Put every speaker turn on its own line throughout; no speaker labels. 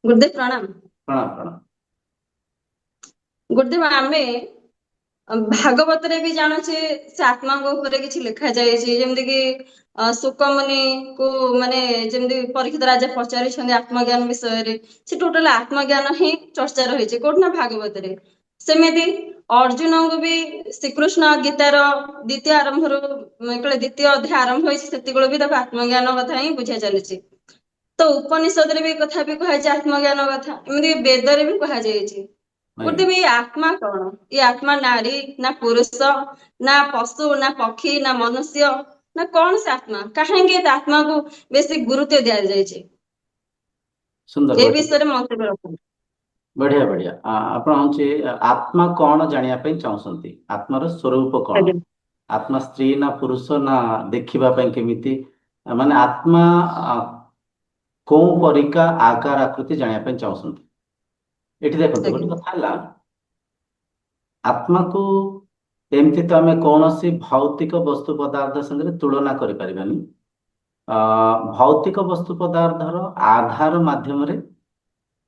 गुरुदेव प्रणाम।
प्रणाम प्रणाम।
गुरुदेव आमे ଭାଗବତରେ ବି ଜାଣୁଛେ ସେ ଆତ୍ମାଙ୍କ ଉପରେ କିଛି ଲେଖା ଯାଇଛି, ଯେମିତି କି ଶୁକମୁନି କୁ ମାନେ ଯେମିତି ପରୀକ୍ଷିତ ରାଜା ପଚାରିଛନ୍ତି ଆତ୍ମଜ୍ଞାନ ବିଷୟରେ, ସେ ଟୋଟାଲ ଆତ୍ମଜ୍ଞାନ ହିଁ ଚର୍ଚ୍ଚା ରହିଛି କୋଉଠି ନା ଭାଗବତରେ। ସେମିତି ଅର୍ଜୁନଙ୍କୁ ବି ଶ୍ରୀକୃଷ୍ଣ ଗୀତାର ଦ୍ୱିତୀୟ ଆରମ୍ଭରୁ ଯେତେବେଳେ ଦ୍ୱିତୀୟ ଅଧ୍ୟାୟ ଆରମ୍ଭ ହେଇଛି ସେତିକିବେଳେ ବି ତାକୁ ଆତ୍ମଜ୍ଞାନ କଥା ହିଁ ବୁଝା ଚାଲିଛି। ତ ଉପନିଷଦରେ ବି କଥା ବି କୁହାଯାଇଛି ଆତ୍ମଜ୍ଞାନ କଥା, ଏମିତି ବେଦରେ ବି କୁହାଯାଇଛି।
ଆଜ୍ଞା।
ଗୋଟେ ବି ଆତ୍ମା କଣ? ଏ ଆତ୍ମା ନାରୀ ନା ପୁରୁଷ ନା ପଶୁ ନା ପକ୍ଷୀ ନା ମନୁଷ୍ୟ ନା କଣ ସେ ଆତ୍ମା? କାହିଁକି ଏ ଆତ୍ମାକୁ ବେଶୀ ଗୁରୁତ୍ୱ ଦିଆଯାଇଛି?
ସୁନ୍ଦର
ଏ
ବଢିଆ
ବିଷୟରେ ମନ୍ତବ୍ୟ ରଖନ୍ତୁ।
ବଢିଆ ବଢିଆ। ଆପଣ ହଉଛି ଆତ୍ମା କଣ ଜାଣିବା ପାଇଁ ଚାହୁଁଛନ୍ତି? ଆତ୍ମାର ସ୍ୱରୂପ କଣ?
ଆଜ୍ଞା
ଆତ୍ମା ସ୍ତ୍ରୀ ନା ପୁରୁଷ ନା ଦେଖିବା ପାଇଁ କେମିତି? ମାନେ ଆତ୍ମା ଆ, କୋଉ ପରିକା ଆକାର ଆକୃତି ଜାଣିବା ପାଇଁ ଚାହୁଁଛନ୍ତି? ଏଠି ଦେଖନ୍ତୁ,
ଆଜ୍ଞା
ଗୋଟେ କଥା ହେଲା, ଆତ୍ମାକୁ ଏମିତି ତ ଆମେ କୌଣସି ଭୌତିକ ବସ୍ତୁ ପଦାର୍ଥ ସାଙ୍ଗରେ ତୁଳନା କରିପାରିବାନି। ଆ, ଭୌତିକ ବସ୍ତୁ ପଦାର୍ଥର ଆଧାର ମାଧ୍ୟମରେ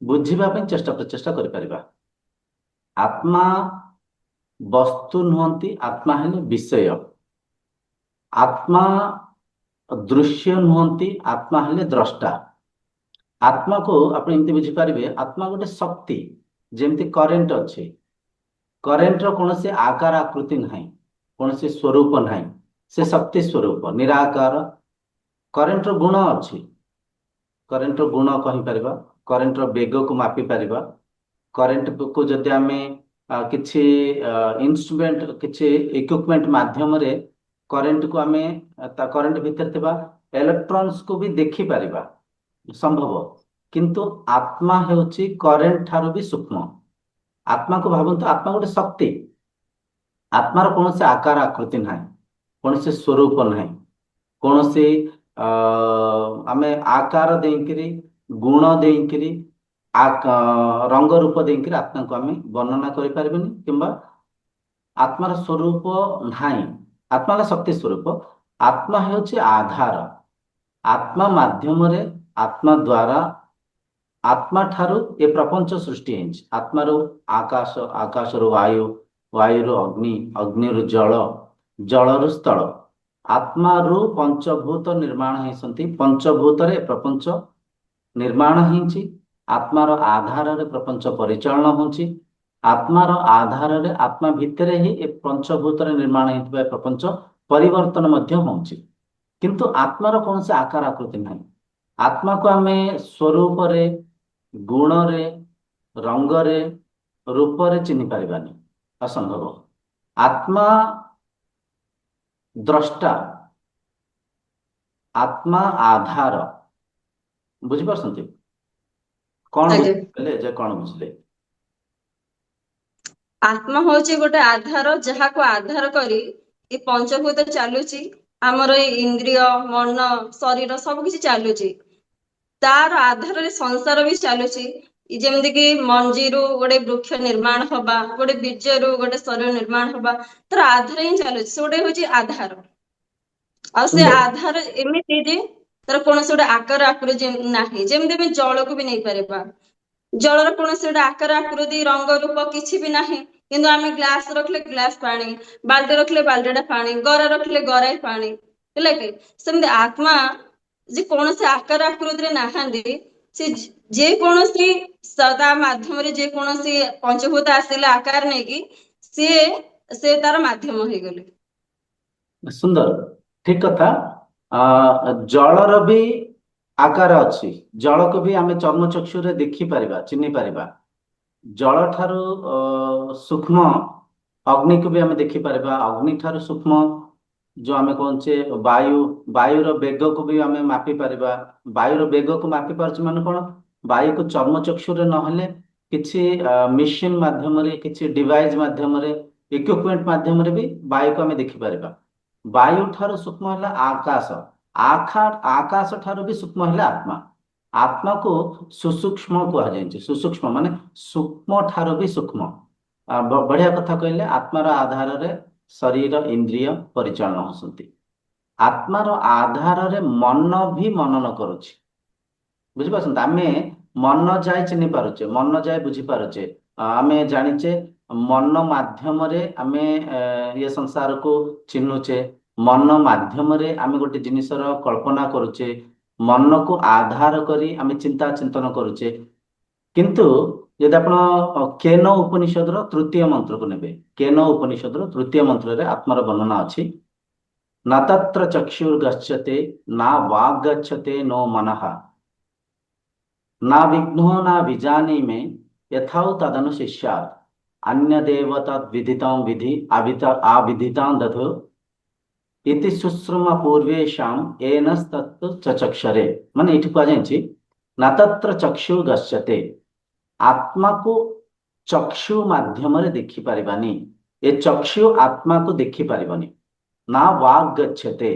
ବୁଝିବା ପାଇଁ ଚେଷ୍ଟା ପ୍ରଚେଷ୍ଟା କରିପାରିବା। ଆତ୍ମା ବସ୍ତୁ ନୁହନ୍ତି, ଆତ୍ମା ହେଲେ ବିଷୟ। ଆତ୍ମା ଦୃଶ୍ୟ ନୁହନ୍ତି, ଆତ୍ମା ହେଲେ ଦ୍ରଷ୍ଟା। ଆତ୍ମାକୁ ଆପଣ ଏମିତି ବୁଝିପାରିବେ, ଆତ୍ମା ଗୋଟେ ଶକ୍ତି। ଯେମିତି କରେଣ୍ଟ ଅଛି, କରେଣ୍ଟର କୌଣସି ଆକାର ଆକୃତି ନାହିଁ, କୌଣସି ସ୍ୱରୂପ ନାହିଁ, ସେ ଶକ୍ତି ସ୍ୱରୂପ ନିରାକାର। କରେଣ୍ଟର ଗୁଣ ଅଛି, କରେଣ୍ଟର ଗୁଣ କହିପାରିବା, କରେଣ୍ଟର ବେଗକୁ ମାପି ପାରିବା। କରେଣ୍ଟକୁ ଯଦି ଆମେ କିଛି ଇନଷ୍ଟ୍ରୁମେଣ୍ଟ, କିଛି ଇକ୍ୱିପମେଣ୍ଟ ମାଧ୍ୟମରେ କରେଣ୍ଟକୁ ଆମେ ତା କରେଣ୍ଟ ଭିତରେ ଥିବା ଇଲେକ୍ଟ୍ରନ୍ସକୁ ବି ଦେଖିପାରିବା, ସମ୍ଭବ। କିନ୍ତୁ ଆତ୍ମା ହେଉଛି କରେଣ୍ଟ ଠାରୁ ବି ସୂକ୍ଷ୍ମ। ଆତ୍ମାକୁ ଭାବନ୍ତୁ, ଆତ୍ମା ଗୋଟେ ଶକ୍ତି। ଆତ୍ମାର କୌଣସି ଆକାର ଆକୃତି ନାହିଁ, କୌଣସି ସ୍ୱରୂପ ନାହିଁ, କୌଣସି ଅ ଆମେ ଆକାର ଦେଇକିରି, ଗୁଣ ଦେଇକିରି, ରଙ୍ଗ ରୂପ ଦେଇକିରି ଆତ୍ମାକୁ ଆମେ ବର୍ଣ୍ଣନା କରିପାରିବାନି, କିମ୍ବା ଆତ୍ମାର ସ୍ୱରୂପ ନାହିଁ। ଆତ୍ମା ହେଲା ଶକ୍ତି ସ୍ୱରୂପ। ଆତ୍ମା ହେଉଛି ଆଧାର। ଆତ୍ମା ମାଧ୍ୟମରେ, ଆତ୍ମା ଦ୍ୱାରା, ଆତ୍ମା ଠାରୁ ଏ ପ୍ରପଞ୍ଚ ସୃଷ୍ଟି ହେଇଛି। ଆତ୍ମାରୁ ଆକାଶ, ଆକାଶରୁ ବାୟୁ, ବାୟୁରୁ ଅଗ୍ନି, ଅଗ୍ନିରୁ ଜଳ, ଜଳରୁ ସ୍ଥଳ। ଆତ୍ମାରୁ ପଞ୍ଚଭୂତ ନିର୍ମାଣ ହେଇଛନ୍ତି, ପଞ୍ଚଭୂତରେ ପ୍ରପଞ୍ଚ ନିର୍ମାଣ ହେଇଛି। ଆତ୍ମାର ଆଧାରରେ ପ୍ରପଞ୍ଚ ପରିଚାଳନା ହେଉଛି। ଆତ୍ମାର ଆଧାରରେ, ଆତ୍ମା ଭିତରେ ହିଁ ଏ ପଞ୍ଚଭୂତରେ ନିର୍ମାଣ ହେଇଥିବା ଏ ପ୍ରପଞ୍ଚ ପରିବର୍ତ୍ତନ ମଧ୍ୟ ହେଉଛି। କିନ୍ତୁ ଆତ୍ମାର କୌଣସି ଆକାର ଆକୃତି ନାହିଁ। ଆତ୍ମାକୁ ଆମେ ସ୍ୱରୂପରେ, ଗୁଣରେ, ରଙ୍ଗରେ, ରୂପରେ ଚିହ୍ନି ପାରିବାନି, ଅସମ୍ଭବ। ଆତ୍ମା ଦ୍ରଷ୍ଟା, ଆତ୍ମା ଆଧାର। ବୁଝିପାରୁଛନ୍ତି? କଣ
ଆଜ୍ଞା।
ବୁଝିପାରିଲେ ଯେ କଣ ବୁଝିଲେ?
ଆତ୍ମା ହଉଛି ଗୋଟେ ଆଧାର, ଯାହାକୁ ଆଧାର କରି ଏ ପଞ୍ଚଭୂତ ଚାଲୁଛି। ଆମର ଏଇ ଇନ୍ଦ୍ରିୟ, ମନ, ଶରୀର ସବୁ କିଛି ଚାଲୁଛି। ତାର ଆଧାରରେ ସଂସାର ବି ଚାଲୁଛି। ଯେମିତି କି ମଞ୍ଜିରୁ ଗୋଟେ ବୃକ୍ଷ ନିର୍ମାଣ ହବା, ଗୋଟେ ବୀଜରୁ ଗୋଟେ ଶରୀର ନିର୍ମାଣ ହବା, ତାର ଆଧାର ହିଁ ଚାଲୁଛି। ସେ ଗୋଟେ ହଉଛି ଆଧାର। ଆଉ ସେ
ସୁନ୍ଦର।
ଆଧାର ଏମିତି ଯେ ତାର କୌଣସି ଗୋଟେ ଆକାର ଆକୃତି ନାହିଁ। ଯେମିତି ଆମେ ଜଳକୁ ବି ନେଇପାରିବା, ଜଳର କୌଣସି ଗୋଟେ ଆକାର ଆକୃତି, ରଙ୍ଗ, ରୂପ କିଛି ବି ନାହିଁ। କିନ୍ତୁ ଆମେ ଗ୍ଲାସ ରଖିଲେ ଗ୍ଲାସ ପାଣି, ବାଲ୍ଟି ରଖିଲେ ବାଲ୍ଟିଟା ପାଣି, ଗରା ରଖିଲେ ଗରାଏ ପାଣି, ହେଲା କି? ସେମିତି ଆତ୍ମା ଯେ କୌଣସି ଆକାର ଆକୃତିରେ ନାହାନ୍ତି, ସେ ଯେ କୌଣସି ତା ମାଧ୍ୟମରେ ଯେ କୌଣସି ପଞ୍ଚଭୂତ ଆସିଲେ ଆକାର ନେଇକି, ସିଏ ସେ ତାର ମାଧ୍ୟମ ହେଇଗଲେ।
ସୁନ୍ଦର, ଠିକ କଥା। ଜଳର ବି ଆକାର ଅଛି। ଜଳକୁ ବି ଆମେ ଚର୍ମଚକ୍ଷୁରେ ଦେଖିପାରିବା, ଚିହ୍ନି ପାରିବା। ଜଳ ଠାରୁ ସୂକ୍ଷ୍ମ ଅଗ୍ନିକୁ ବି ଆମେ ଦେଖିପାରିବା। ଅଗ୍ନି ଠାରୁ ସୂକ୍ଷ୍ମ ଯୋଉ ଆମେ କହୁଛେ ବାୟୁ, ବାୟୁର ବେଗକୁ ବି ଆମେ ମାପି ପାରିବା। ବାୟୁର ବେଗକୁ ମାପି ପାରୁଛୁ ମାନେ କଣ? ବାୟୁକୁ ଚର୍ମଚକ୍ଷୁରେ ନହେଲେ କିଛି ମେସିନ ମାଧ୍ୟମରେ, କିଛି ଡିଭାଇସ ମାଧ୍ୟମରେ, ଇକ୍ୱିପମେଣ୍ଟ ମାଧ୍ୟମରେ ବି ବାୟୁକୁ ଆମେ ଦେଖିପାରିବା। ବାୟୁ ଠାରୁ ସୂକ୍ଷ୍ମ ହେଲା ଆକାଶ। ଆକାଶ ଠାରୁ ବି ସୂକ୍ଷ୍ମ ହେଲା ଆତ୍ମା। ଆତ୍ମାକୁ ସୁସୂକ୍ଷ୍ମ କୁହାଯାଇଛି। ସୁସୂକ୍ଷ୍ମ ମାନେ ସୂକ୍ଷ୍ମ ଠାରୁ ବି ସୂକ୍ଷ୍ମ। ବଢିଆ କଥା କହିଲେ। ଆତ୍ମାର ଆଧାରରେ ଶରୀର, ଇନ୍ଦ୍ରିୟ ପରିଚାଳନା ହଉଛନ୍ତି। ଆତ୍ମାର ଆଧାରରେ ମନ ବି ମନନ କରୁଛି। ବୁଝିପାରୁଛନ୍ତି? ଆମେ ମନ ଯାଏ ଚିହ୍ନି ପାରୁଛେ, ମନ ଯାଏ ବୁଝି ପାରୁଛେ, ଆମେ ଜାଣିଛେ ମନ ମାଧ୍ୟମରେ ଆମେ ଇଏ ସଂସାରକୁ ଚିହ୍ନୁଛେ, ମନ ମାଧ୍ୟମରେ ଆମେ ଗୋଟେ ଜିନିଷର କଳ୍ପନା କରୁଛେ, ମନକୁ ଆଧାର କରି ଆମେ ଚିନ୍ତା ଚିନ୍ତନ କରୁଛେ। କିନ୍ତୁ ଯଦି ଆପଣ କେନ ଉପନିଷଦର ତୃତୀୟ ମନ୍ତ୍ରକୁ ନେବେ, କେନ ଉପନିଷଦର ତୃତୀୟ ମନ୍ତ୍ରରେ ଆତ୍ମାର ବର୍ଣ୍ଣନା ଅଛି। न तत्र चक्षुर्गच्छते न वाग्गच्छते नो मनः न विघ्नो न विजानीमे यथौ तदनुशिष्यात् अन्यदेव तद्विदितं विधि आविदितां दधो इति सुश्रुम पूर्वेषां एनस्तत्तु चक्षरे। ମାନେ ଏଠି କୁହାଯାଇଛି ନା ତତ୍ର ଚକ୍ଷୁ ଗଚ୍ଛତେ, ଆତ୍ମାକୁ ଚକ୍ଷୁ ମାଧ୍ୟମରେ ଦେଖିପାରିବାନି, ଏ ଚକ୍ଷୁ ଆତ୍ମାକୁ ଦେଖିପାରିବନି। ନା ୱାଗ୍ ଗଚ୍ଛତେ,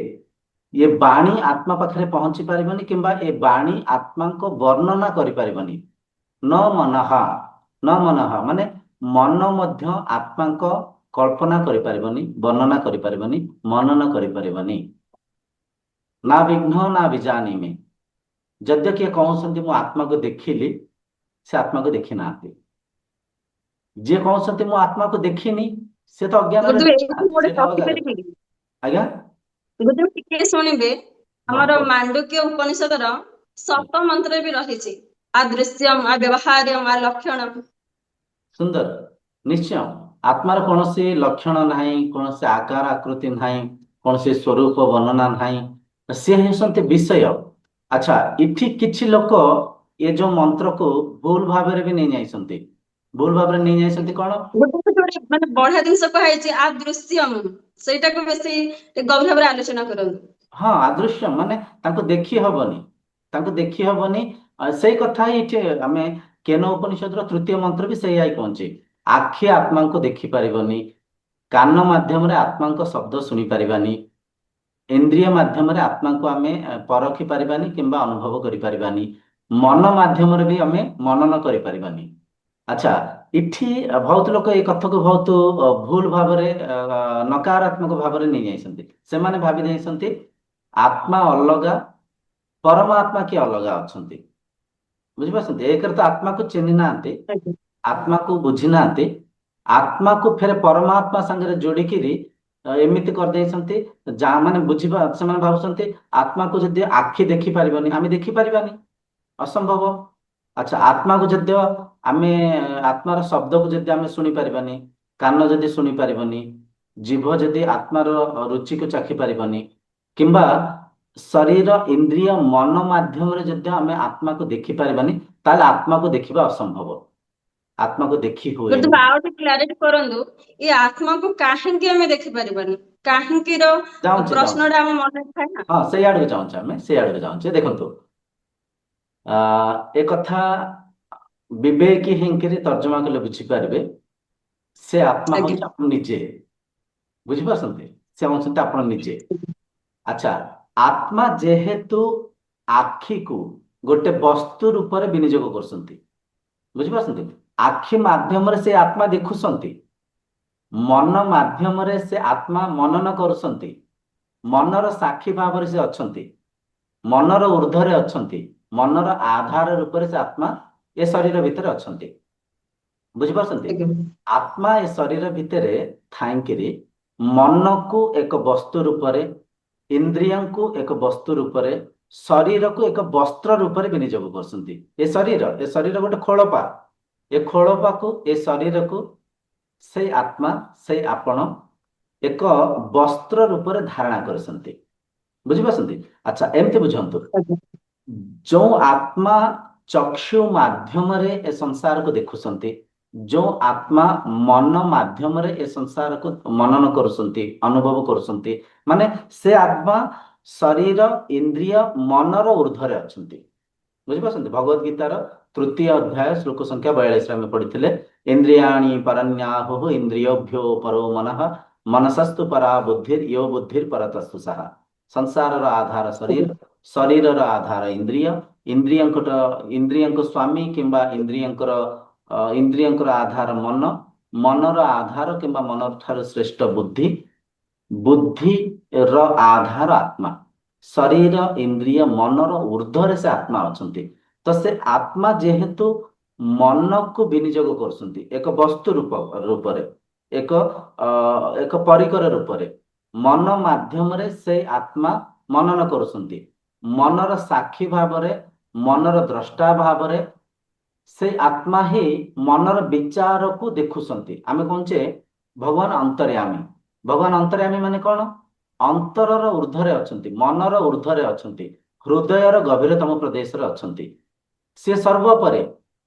ये ବାଣୀ ଆତ୍ମା ପାଖରେ ପହଞ୍ଚି ପାରିବନି କିମ୍ବା ଏ ବାଣୀ ଆତ୍ମାଙ୍କ ବର୍ଣ୍ଣନା କରିପାରିବନି। ନ ମନଃ, ନ ମନଃ ମାନେ ମନ ମଧ୍ୟ ଆତ୍ମାଙ୍କ କଳ୍ପନା କରିପାରିବନି, ବର୍ଣ୍ଣନା କରିପାରିବନି, ମନନ କରିପାରିବନି। ନା ବିଘ୍ନ ନା ବିଜାନୀମେ, ଯଦ୍ୟ କିଏ କହୁଛନ୍ତି ମୁଁ ଆତ୍ମାକୁ ଦେଖିଲି, ସେ ଆତ୍ମାକୁ ଦେଖି ନାହାନ୍ତି। ଯିଏ କହୁଛନ୍ତି ମୁଁ ଆତ୍ମାକୁ ଦେଖିନି, ସେ ତ ଅଜ୍ଞାନରେ
ଗୁରୁଦେବ ଏଇଠି
ଦେଖିନାହାନ୍ତି,
ମୁଁ ଗୋଟେ
ସେଇଟା ଅଲଗା କଥା।
କହିପାରିବି କି?
ଆଜ୍ଞା।
ଗୁରୁଦେବ ଟିକେ ଶୁଣିବେ,
ହଁ
ଆମର
କୁହ।
ମାଣ୍ଡୁକ୍ୟ ଉପନିଷଦର ସପ୍ତମ ମନ୍ତ୍ରରେ ବି ରହିଛି ଆଦୃଶ୍ୟମ୍ ଆବ୍ୟବହାର୍ୟମ୍ ଆଲକ୍ଷଣମ୍।
ସୁନ୍ଦର, ନିଶ୍ଚୟ। ଆତ୍ମାର କୌଣସି ଲକ୍ଷଣ ନାହିଁ, କୌଣସି ଆକାର ଆକୃତି ନାହିଁ, କୌଣସି ସ୍ୱରୂପ ବର୍ଣ୍ଣନା ନାହିଁ, ସେ ହେଉଛନ୍ତି ବିଷୟ। ଆଚ୍ଛା, ଏଠି କିଛି ଲୋକ ଏ ଯୋଉ ମନ୍ତ୍ରକୁ ଭୁଲ ଭାବରେ ବି ନେଇ ଯାଇଛନ୍ତି। ଭୁଲ ଭାବରେ ନେଇ ଯାଇଛନ୍ତି କଣ?
ଗୋଟେ ଗୋଟେ ମାନେ ବଢିଆ ଜିନିଷ କୁହାଯାଇଛି ଆଦୃଶ୍ୟମ୍, ସେଇଟାକୁ ବେଶୀ ଟିକେ ଗଭୀର ଭାବରେ ଆଲୋଚନା କରନ୍ତୁ।
ହଁ, ଆଦୃଶ୍ୟ ମାନେ ତାଙ୍କୁ ଦେଖି ହବନି, ତାଙ୍କୁ ଦେଖି ହବନି। ସେଇ କଥା ହିଁ ଏଠି ଆମେ କେନ ଉପନିଷଦର ତୃତୀୟ ମନ୍ତ୍ର ବି ସେଇଆ ହିଁ କହୁଛି। ଆଖି ଆତ୍ମାଙ୍କୁ ଦେଖି ପାରିବନି, କାନ ମାଧ୍ୟମରେ ଆତ୍ମାଙ୍କ ଶବ୍ଦ ଶୁଣି ପାରିବାନି, ଇନ୍ଦ୍ରିୟ ମାଧ୍ୟମରେ ଆତ୍ମାଙ୍କୁ ଆମେ ପରଖି ପାରିବାନି କିମ୍ବା ଅନୁଭବ କରିପାରିବାନି, ମନ ମାଧ୍ୟମରେ ବି ଆମେ ମନନ କରିପାରିବାନି। ଆଚ୍ଛା, ଏଠି ବହୁତ ଲୋକ এই କଥାକୁ ବହୁତ ଭୁଲ ଭାବରେ ନକାରାତ୍ମକ ଭାବରେ ନେଇ ଯାଇଛନ୍ତି। ସେମାନେ ଭାବି ଯାଇଛନ୍ତି ଆତ୍ମା ଅଲଗା, ପରମାତ୍ମା କିଏ ଅଲଗା ଅଛନ୍ତି। ବୁଝିପାରୁଛନ୍ତି? ଏକରେ ତ ଆତ୍ମାକୁ ଚିହ୍ନି ନାହାନ୍ତି,
ଆଜ୍ଞା।
ଆତ୍ମାକୁ ବୁଝି ନାହାନ୍ତି, ଆତ୍ମାକୁ ଫେରେ ପରମାତ୍ମା ସାଙ୍ଗରେ ଯୋଡିକିରି ଏମିତି କରିଦେଇଛନ୍ତି। ଯାହା ମାନେ ବୁଝିବା, ସେମାନେ ଭାବୁଛନ୍ତି ଆତ୍ମାକୁ ଯଦି ଆଖି ଦେଖି ପାରିବନି, ଆମେ ଦେଖିପାରିବାନି, ଅସମ୍ଭବ। ଆଚ୍ଛା, ଆତ୍ମାକୁ ଯଦି ଆମେ ଆତ୍ମାର ଶବ୍ଦକୁ ଯଦି ଆମେ ଶୁଣି ପାରିବାନି, କାନ ଯଦି ଶୁଣି ପାରିବନି, ଜିଭ ଯଦି ଆତ୍ମାର ରୁଚିକୁ ଚାଖି ପାରିବନି, କିମ୍ବା ଶରୀର ଇନ୍ଦ୍ରିୟ ମନ ମାଧ୍ୟମରେ ଯଦି ଆମେ ଆତ୍ମାକୁ ଦେଖି ପାରିବାନି, ତାହେଲେ ଆତ୍ମାକୁ ଦେଖିବା ଅସମ୍ଭବ, ଆତ୍ମାକୁ ଦେଖି
ଗୁରୁଦେବ
ହୁଏନି।
ଆଉ ଟିକେ କ୍ଲାରିଟି କରନ୍ତୁ, ଏ ଆତ୍ମାକୁ କାହିଁକି ଆମେ ଦେଖିପାରିବାନି? କାହିଁକିର
ଯାଉଛି ଯାଉଛି,
ପ୍ରଶ୍ନଟା ଆମ ମନରେ ଥାଏ ନା।
ହଁ ସେଇ ଆଡକୁ ଯାଉଛେ, ଆମେ ସେଇ ଆଡକୁ ଯାଉଛେ। ଦେଖନ୍ତୁ, ଏ କଥା ବିବେକୀ ହେଇକିରି ତର୍ଜମା କଲେ ବୁଝିପାରିବେ। ସେ ଆତ୍ମା
ଆଜ୍ଞା।
ହଉଛି ଆପଣ ନିଜେ, ବୁଝିପାରୁଛନ୍ତି? ସେ ହଉଛନ୍ତି ଆପଣ ନିଜେ। ଆଚ୍ଛା, ଆତ୍ମା ଯେହେତୁ ଆଖିକୁ ଗୋଟେ ବସ୍ତୁ ରୂପରେ ବିନିଯୋଗ କରୁଛନ୍ତି, ବୁଝିପାରୁଛନ୍ତି? ଆଖି ମାଧ୍ୟମରେ ସେ ଆତ୍ମା ଦେଖୁଛନ୍ତି, ମନ ମାଧ୍ୟମରେ ସେ ଆତ୍ମା ମନନ କରୁଛନ୍ତି, ମନର ସାକ୍ଷୀ ଭାବରେ ସେ ଅଛନ୍ତି, ମନର ଉର୍ଦ୍ଧ୍ୱରେ ଅଛନ୍ତି, ମନର ଆଧାର ରୂପରେ ସେ ଆତ୍ମା ଏ ଶରୀର ଭିତରେ ଅଛନ୍ତି। ବୁଝିପାରୁଛନ୍ତି?
ଆଜ୍ଞା।
ଆତ୍ମା ଏ ଶରୀର ଭିତରେ ଥାଇକିରି ମନକୁ ଏକ ବସ୍ତୁ ରୂପରେ, ଇନ୍ଦ୍ରିୟଙ୍କୁ ଏକ ବସ୍ତୁ ରୂପରେ, ଶରୀରକୁ ଏକ ବସ୍ତ୍ର ରୂପରେ ବିନିଯୋଗ କରୁଛନ୍ତି। ଏ ଶରୀର ଗୋଟେ ଖୋଳପା, ଏ ଖୋଳପାକୁ, ଏ ଶରୀରକୁ ସେଇ ଆତ୍ମା, ସେଇ ଆପଣ ଏକ ବସ୍ତ୍ର ରୂପରେ ଧାରଣା କରିଛନ୍ତି। ବୁଝିପାରୁଛନ୍ତି? ଆଚ୍ଛା, ଏମିତି ବୁଝନ୍ତୁ,
ଆଜ୍ଞା।
ଯୋଉ ଆତ୍ମା ଚକ୍ଷୁ ମାଧ୍ୟମରେ ଏ ସଂସାରକୁ ଦେଖୁଛନ୍ତି, ଯୋଉ ଆତ୍ମା ମନ ମାଧ୍ୟମରେ ଏ ସଂସାରକୁ ମନନ କରୁଛନ୍ତି, ଅନୁଭବ କରୁଛନ୍ତି, ମାନେ ସେ ଆତ୍ମା ଶରୀର ଇନ୍ଦ୍ରିୟ ମନର ଉର୍ଦ୍ଧ୍ୱରେ ଅଛନ୍ତି। ବୁଝିପାରୁଛନ୍ତି? ଭଗବତ ଗୀତାର ତୃତୀୟ ଅଧ୍ୟାୟ ଶ୍ଲୋକ ସଂଖ୍ୟା 42 ଆମେ ପଢିଥିଲେ, ଇନ୍ଦ୍ରିୟାଣୀ ପରନ୍ୟାହୁଃ ଇନ୍ଦ୍ରିୟଭ୍ୟୋ ପରୋ ମନଃ ମନସସ୍ତୁ ପରା ବୁଦ୍ଧିର୍ ୟୋ ବୁଦ୍ଧିର୍ ପରତସ୍ତୁ ସାହା। ସଂସାରର ଆଧାର ଶରୀର, ଶରୀରର ଆଧାର ଇନ୍ଦ୍ରିୟ, ଇନ୍ଦ୍ରିୟଙ୍କ ସ୍ୱାମୀ କିମ୍ବା ଇନ୍ଦ୍ରିୟଙ୍କର ଆଧାର ମନ, ମନର ଆଧାର କିମ୍ବା ମନ ଠାରୁ ଶ୍ରେଷ୍ଠ ବୁଦ୍ଧି, ବୁଦ୍ଧିର ଆଧାର ଆତ୍ମା, ଶରୀର ଇନ୍ଦ୍ରିୟ ମନର ଉର୍ଦ୍ଧ୍ୱରେ ସେ ଆତ୍ମା ଅଛନ୍ତି। ତ ତ ସେ ଆତ୍ମା ଯେହେତୁ ମନକୁ ବିନିଯୋଗ କରୁଛନ୍ତି ଏକ ବସ୍ତୁ ରୂପରେ, ଏକ ଏକ ପରିକର ରୂପରେ, ମନ ମାଧ୍ୟମରେ ସେ ଆତ୍ମା ମନନ କରୁଛନ୍ତି। ମନର ସାକ୍ଷୀ ଭାବରେ, ମନର ଦ୍ରଷ୍ଟା ଭାବରେ ସେ ଆତ୍ମା ହିଁ ମନର ବିଚାରକୁ ଦେଖୁଛନ୍ତି। ଆମେ କହୁଛେ ଭଗବାନ ଅନ୍ତର୍ୟାମୀ। ଭଗବାନ ଅନ୍ତର୍ୟାମୀ ମାନେ କଣ? ଅନ୍ତରର ଉର୍ଦ୍ଧ୍ୱରେ ଅଛନ୍ତି, ମନର ଉର୍ଦ୍ଧ୍ୱରେ ଅଛନ୍ତି, ହୃଦୟର ଗଭୀରତମ ପ୍ରଦେଶରେ ଅଛନ୍ତି। ସିଏ ସର୍ବୋପରେ,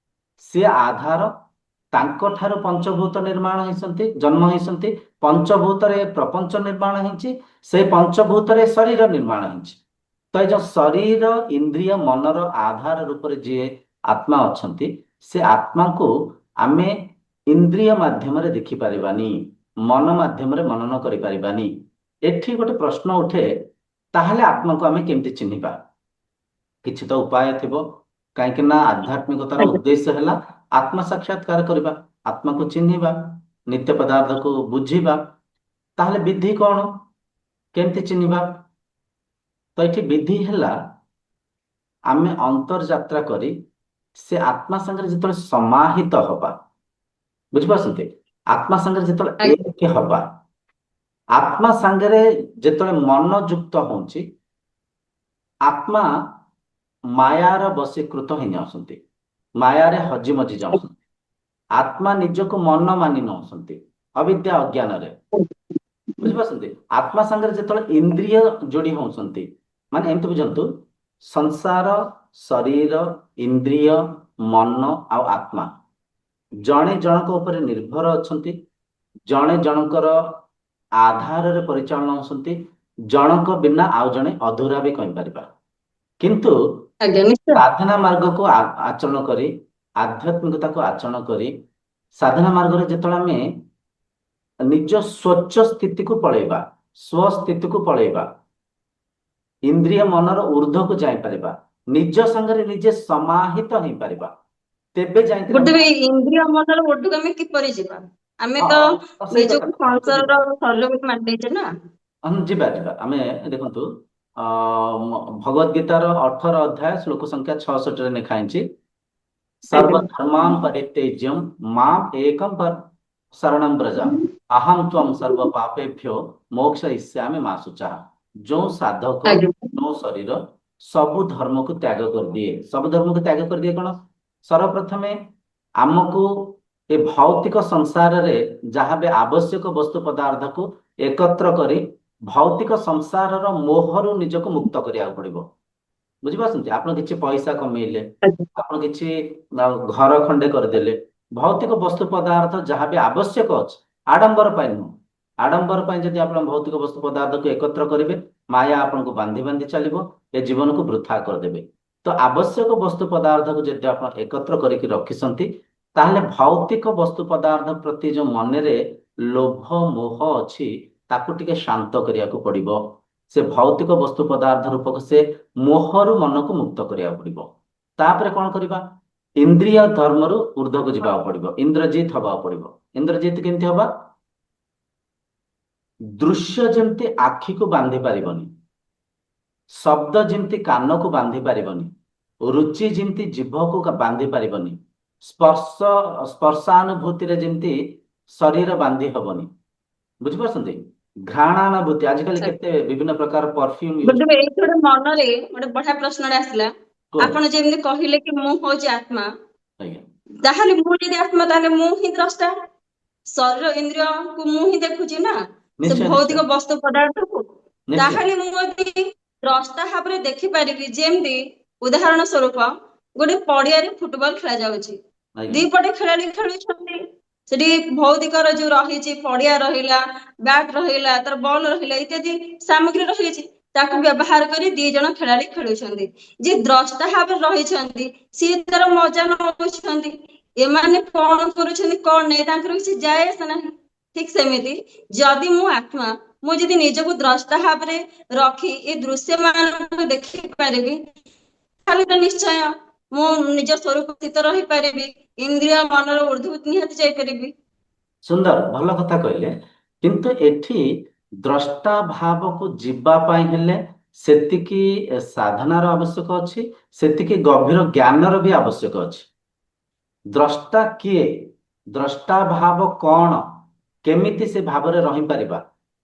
ସିଏ ଆଧାର। ତାଙ୍କ ଠାରୁ ପଞ୍ଚଭୂତ ନିର୍ମାଣ ହେଇଛନ୍ତି, ଜନ୍ମ ହେଇଛନ୍ତି। ପଞ୍ଚଭୂତରେ ପ୍ରପଞ୍ଚ ନିର୍ମାଣ ହେଇଛି, ସେଇ ପଞ୍ଚଭୂତରେ ଶରୀର ନିର୍ମାଣ ହେଇଛି। ତ ଏ ଯୋଉ ଶରୀର, ଇନ୍ଦ୍ରିୟ, ମନର ଆଧାର ରୂପରେ ଯିଏ ଆତ୍ମା ଅଛନ୍ତି, ସେ ଆତ୍ମାକୁ ଆମେ ଇନ୍ଦ୍ରିୟ ମାଧ୍ୟମରେ ଦେଖିପାରିବାନି, ମନ ମାଧ୍ୟମରେ ମନନ କରିପାରିବାନି। ଏଠି ଗୋଟେ ପ୍ରଶ୍ନ ଉଠେ, ତାହେଲେ ଆତ୍ମାକୁ ଆମେ କେମିତି ଚିହ୍ନିବା? କିଛି ତ ଉପାୟ ଥିବ, କାହିଁକି ନା ଆଧ୍ୟାତ୍ମିକତାର
ଆଜ୍ଞା।
ଉଦ୍ଦେଶ୍ୟ ହେଲା ଆତ୍ମ ସାକ୍ଷାତକାର କରିବା, ଆତ୍ମାକୁ ଚିହ୍ନିବା, ନିତ୍ୟ ପଦାର୍ଥକୁ ବୁଝିବା। ତାହେଲେ ବିଧି କଣ, କେମିତି ଚିହ୍ନିବା? ତ ଏଠି ବିଧି ହେଲା, ଆମେ ଅନ୍ତର୍ଯାତ୍ରା କରି ସେ ଆତ୍ମା ସାଙ୍ଗରେ ଯେତେବେଳେ ସମାହିତ ହବା, ବୁଝିପାରୁଛନ୍ତି? ଆତ୍ମା ସାଙ୍ଗରେ ଯେତେବେଳେ
ଆଜ୍ଞା।
ଏକ ହବା, ଆତ୍ମା ସାଙ୍ଗରେ ଯେତେବେଳେ ମନ ଯୁକ୍ତ ହଉଛି, ଆତ୍ମା ମାୟାର ବଶୀକୃତ ହେଇଯାଉଛନ୍ତି, ମାୟାରେ ହଜି ମଜି ଯାଉଛନ୍ତି। ଆତ୍ମା ନିଜକୁ ମନ ମାନି ନଉଛନ୍ତି ଅବିଦ୍ୟା ଅଜ୍ଞାନରେ, ବୁଝିପାରୁଛନ୍ତି? ଆତ୍ମା ସାଙ୍ଗରେ ଯେତେବେଳେ ଇନ୍ଦ୍ରିୟ ଯୋଡି ହଉଛନ୍ତି, ମାନେ ଏମିତି ବୁଝନ୍ତୁ, ସଂସାର, ଶରୀର, ଇନ୍ଦ୍ରିୟ, ମନ ଆଉ ଆତ୍ମା ଜଣେ ଜଣଙ୍କ ଉପରେ ନିର୍ଭର ଅଛନ୍ତି, ଜଣେ ଜଣଙ୍କର ଆଧାରରେ ପରିଚାଳନା ହଉଛନ୍ତି। ଜଣଙ୍କ ବିନା ଆଉ ଜଣେ ଅଧୁରା ବି କହିପାରିବା। କିନ୍ତୁ
ଆଜ୍ଞା ନିଶ୍ଚୟ।
ସାଧନା ମାର୍ଗକୁ ଆଚରଣ କରି, ଆଧ୍ୟାତ୍ମିକତାକୁ ଆଚରଣ କରି, ସାଧନା ମାର୍ଗରେ ଯେତେବେଳେ ଆମେ ନିଜ ସ୍ୱଚ୍ଛ ସ୍ଥିତିକୁ ପଳେଇବା, ସ୍ୱସ୍ଥିତିକୁ ପଳେଇବା, ଇନ୍ଦ୍ରିୟ ମନର ଊର୍ଦ୍ଧ୍ୱକୁ ଯାଇପାରିବା, ନିଜ ସାଙ୍ଗରେ ନିଜେ ସମାହିତ ହେଇପାରିବା, ତେବେ ଯାଇକିରି
ଗୋଟେ
ଆମେ
ବି ଇନ୍ଦ୍ରିୟ ମନର ଓଡକୁ ଆମେ କିପରି ଯିବା? ଆମେ
ହଁ
ତ
ହଁ, ସେଇ କଥା
ନିଜକୁ
ଆମକୁ ଯିବା।
ସଂସାରର ଶରୀର ବୋଲି ମାନି ଦେଇଛେ ନା।
ଯିବା ଯିବା ଆମେ ଦେଖନ୍ତୁ, ଭଗବତ ଗୀତାର 18 ଅଧ୍ୟାୟ ଶ୍ଲୋକ ସଂଖ୍ୟା 66 ରେ ଲେଖା ହେଇଛି,
ଆଜ୍ଞା।
ସର୍ବଧର୍ମାନ୍ ପରିତ୍ୟଜ୍ୟ ମାମ୍ ଏକଂ ଶରଣଂ ବ୍ରଜ, ଅହଂ ତ୍ୱଂ ସର୍ବ ପାପେଭ୍ୟୋ ମୋକ୍ଷୟିଷ୍ୟାମି ମା ଶୁଚଃ। ଯୋଉ ସାଧକ,
ଆଜ୍ଞା।
ଯୋଉ ଶରୀର ସବୁ ଧର୍ମକୁ ତ୍ୟାଗ କରିଦିଏ, ସବୁ ଧର୍ମକୁ ତ୍ୟାଗ କରିଦିଏ କଣ? ସର୍ବପ୍ରଥମେ ଆମକୁ ଏ ଭୌତିକ ସଂସାରରେ ଯାହା ବି ଆବଶ୍ୟକ ବସ୍ତୁ ପଦାର୍ଥକୁ ଏକତ୍ର କରି ଭୌତିକ ସଂସାରର ମୋହରୁ ନିଜକୁ ମୁକ୍ତ କରିବାକୁ ପଡିବ। ବୁଝିପାରୁଛନ୍ତି? ଆପଣ କିଛି ପଇସା କମେଇଲେ,
ଆଜ୍ଞା।
ଆପଣ କିଛି ଘର ଖଣ୍ଡେ କରିଦେଲେ, ଭୌତିକ ବସ୍ତୁ ପଦାର୍ଥ ଯାହା ବି ଆବଶ୍ୟକ ଅଛି, ଆଡମ୍ବର ପାଇଁ ନୁହଁ, ଆଡମ୍ବର ପାଇଁ ଯଦି ଆପଣ ଭୌତିକ ବସ୍ତୁ ପଦାର୍ଥକୁ ଏକତ୍ର କରିବେ, ମାୟା ଆପଣଙ୍କୁ ବାନ୍ଧି ବାନ୍ଧି ଚାଲିବ, ଏ ଜୀବନକୁ ବୃଥା କରିଦେବେ। ତ ଆବଶ୍ୟକ ବସ୍ତୁ ପଦାର୍ଥକୁ ଯଦି ଆପଣ ଏକତ୍ର କରିକି ରଖିଛନ୍ତି, ତାହେଲେ ଭୌତିକ ବସ୍ତୁ ପଦାର୍ଥ ପ୍ରତି ଯୋଉ ମନରେ ଲୋଭ ମୋହ ଅଛି, ତାକୁ ଟିକେ ଶାନ୍ତ କରିବାକୁ ପଡିବ। ସେ ଭୌତିକ ବସ୍ତୁ ପଦାର୍ଥ ରୂପକ ସେ ମୋହରୁ ମନକୁ ମୁକ୍ତ କରିବାକୁ ପଡିବ। ତାପରେ କଣ କରିବା? ଇନ୍ଦ୍ରିୟ ଧର୍ମରୁ ଊର୍ଦ୍ଧ୍ୱକୁ ଯିବାକୁ ପଡିବ, ଇନ୍ଦ୍ରଜିତ ହବାକୁ ପଡିବ। ଇନ୍ଦ୍ରଜିତ କେମିତି ହବା? ଦୃଶ୍ୟ ଯେମିତି ଆଖିକୁ ବାନ୍ଧି ପାରିବନି, ଶବ୍ଦ ଯେମିତି କାନକୁ ବାନ୍ଧି ପାରିବନି, ରୁଚି ଯେମିତି ଜିଭକୁ ବାନ୍ଧି ପାରିବନି, ସ୍ପର୍ଶାନୁଭୂତିରେ ଯେମିତି ଶରୀର ବାନ୍ଧି ହବନି, ବୁଝିପାରୁଛନ୍ତି? ଘ୍ରାଣାନୁଭୂତି, ଆଜିକାଲି କେତେ ବିଭିନ୍ନ ପ୍ରକାର ପରଫ୍ୟୁମ ୟୁଜ।
ଗୋଟେ ଏଇଠି ଗୋଟେ ମନରେ ଗୋଟେ ବଢିଆ ପ୍ରଶ୍ନଟେ ଆସିଲା।
କୁହନ୍ତୁ।
ଆପଣ ଯେମିତି କହିଲେ କି ମୁଁ ହଉଛି ଆତ୍ମା,
ଆଜ୍ଞା।
ତାହେଲେ ମୁଁ ଯଦି ଆତ୍ମା ତାହେଲେ ମୁଁ ହିଁ ଦ୍ରଷ୍ଟା। ଶରୀର ଇନ୍ଦ୍ରିୟକୁ ମୁଁ ହିଁ ଦେଖୁଛି ନା, ସେ
ନିଶ୍ଚୟ ନିଶ୍ଚୟ
ଭୌତିକ ବସ୍ତୁ ପଦାର୍ଥକୁ।
ନିଶ୍ଚୟ।
ତାହେଲେ ମୁଁ ଯଦି ଦ୍ରଷ୍ଟା ଭାବରେ ଦେଖିପାରିବି, ଯେମିତି ଉଦାହରଣ ସ୍ୱରୂପ ଗୋଟେ ପଡିଆରେ ଫୁଟବଲ ଖେଳା ଯାଉଛି,
ଆଜ୍ଞା।
ଦି ପଟେ ଖେଳାଳି ଖେଳୁଛନ୍ତି। ସେଠି ଭୌତିକର ଯୋଉ ରହିଛି, ପଡିଆ ରହିଲା, ବ୍ୟାଟ ରହିଲା, ତାର ବଲ ରହିଲା, ଇତ୍ୟାଦି ସାମଗ୍ରୀ ରହିଛି, ତାକୁ ବ୍ୟବହାର କରି ଦି ଜଣ ଖେଳାଳି ଖେଳୁଛନ୍ତି। ଯିଏ ଦ୍ରଷ୍ଟା ଭାବରେ ରହିଛନ୍ତି, ସିଏ ତାର ମଜା ନଉଛନ୍ତି। ଏମାନେ କଣ କରୁଛନ୍ତି କଣ ନାହିଁ ତାଙ୍କର କିଛି ଯାଏ ଆସେ ନାହିଁ। ଠିକ ସେମିତି ଯଦି ମୁଁ ଆତ୍ମା, ମୁଁ ଯଦି ନିଜକୁ ଦ୍ରଷ୍ଟା ଭାବରେ ରଖି ଏ ଦୃଶ୍ୟ ମାନଙ୍କୁ ଦେଖି ପାରିବି, ତାହେଲେ ତ ନିଶ୍ଚୟ ମୁଁ ନିଜ ସ୍ୱରୂପ ସ୍ଥିତ ରହିପାରିବି, ଇନ୍ଦ୍ରିୟ ମନର ଊର୍ଦ୍ଧ୍ୱକୁ ନିହାତି ଯାଇପାରିବି।
ସୁନ୍ଦର, ଭଲ କଥା କହିଲେ। କିନ୍ତୁ ଏଠି ଦ୍ରଷ୍ଟା ଭାବକୁ ଯିବା ପାଇଁ ହେଲେ ସେତିକି ସାଧନାର ଆବଶ୍ୟକ ଅଛି, ସେତିକି ଗଭୀର ଜ୍ଞାନର ବି ଆବଶ୍ୟକ ଅଛି। ଦ୍ରଷ୍ଟା କିଏ, ଦ୍ରଷ୍ଟା ଭାବ କଣ, କେମିତି ସେ ଭାବରେ ରହିପାରିବା,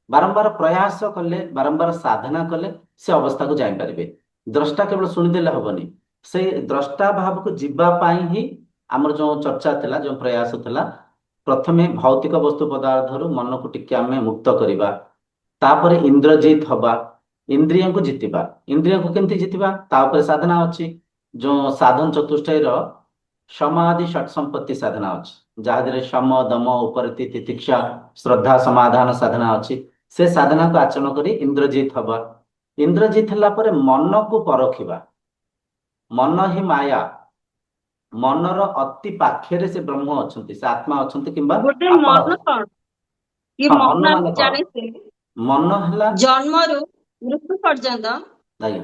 ବାରମ୍ବାର ପ୍ରୟାସ କଲେ, ବାରମ୍ବାର ସାଧନା କଲେ ସେ ଅବସ୍ଥାକୁ ଯାଇପାରିବେ। ଦ୍ରଷ୍ଟା କେବଳ ଶୁଣିଦେଲେ ହବନି, ସେ ଦ୍ରଷ୍ଟା ଭାବକୁ ଯିବା ପାଇଁ ହିଁ ଆମର ଯୋଉ ଚର୍ଚ୍ଚା ଥିଲା, ଯୋଉ ପ୍ରୟାସ ଥିଲା, ପ୍ରଥମେ ଭୌତିକ ବସ୍ତୁ ପଦାର୍ଥରୁ ମନକୁ ଟିକେ ଆମେ ମୁକ୍ତ କରିବା, ତାପରେ ଇନ୍ଦ୍ରଜିତ ହବା, ଇନ୍ଦ୍ରିୟଙ୍କୁ ଜିତିବା। ଇନ୍ଦ୍ରିୟଙ୍କୁ କେମିତି ଜିତିବା, ତା ଉପରେ ସାଧନା ଅଛି। ଯୋଉ ସାଧନ ଚତୁଷ୍ଟୟର ସମାଧି ଷଟ୍ ସମ୍ପତ୍ତି ସାଧନା ଅଛି, ଯାହା ଦେହରେ ଶମ ଦମ ଉପରତି ତିତିକ୍ଷା ଶ୍ରଦ୍ଧା ସମାଧାନ ସାଧନା ଅଛି। ସେ ସାଧନାକୁ ଆଚରଣ କରି ଇନ୍ଦ୍ରଜିତ ହବା। ଇନ୍ଦ୍ରଜିତ ହେଲା ପରେ ମନକୁ ପରଖିବା। ମନ ହିଁ ମାୟା, ମନର ଅତି ପାଖରେ ସେ ବ୍ରହ୍ମ ଅଛନ୍ତି, ସେ ଆତ୍ମା ଅଛନ୍ତି, କିମ୍ବା
ଗୋଟେ
ଆପଣ
ମନ
ଅଛନ୍ତି।
କଣ? କି
ହଁ, ମନ
ମନ
ମାନେ
ଆମେ
କଣ?
ଜାଣିଛେ
ମନ ହେଲା,
ଜନ୍ମରୁ ମୃତ୍ୟୁ ପର୍ଯ୍ୟନ୍ତ।
ଆଜ୍ଞା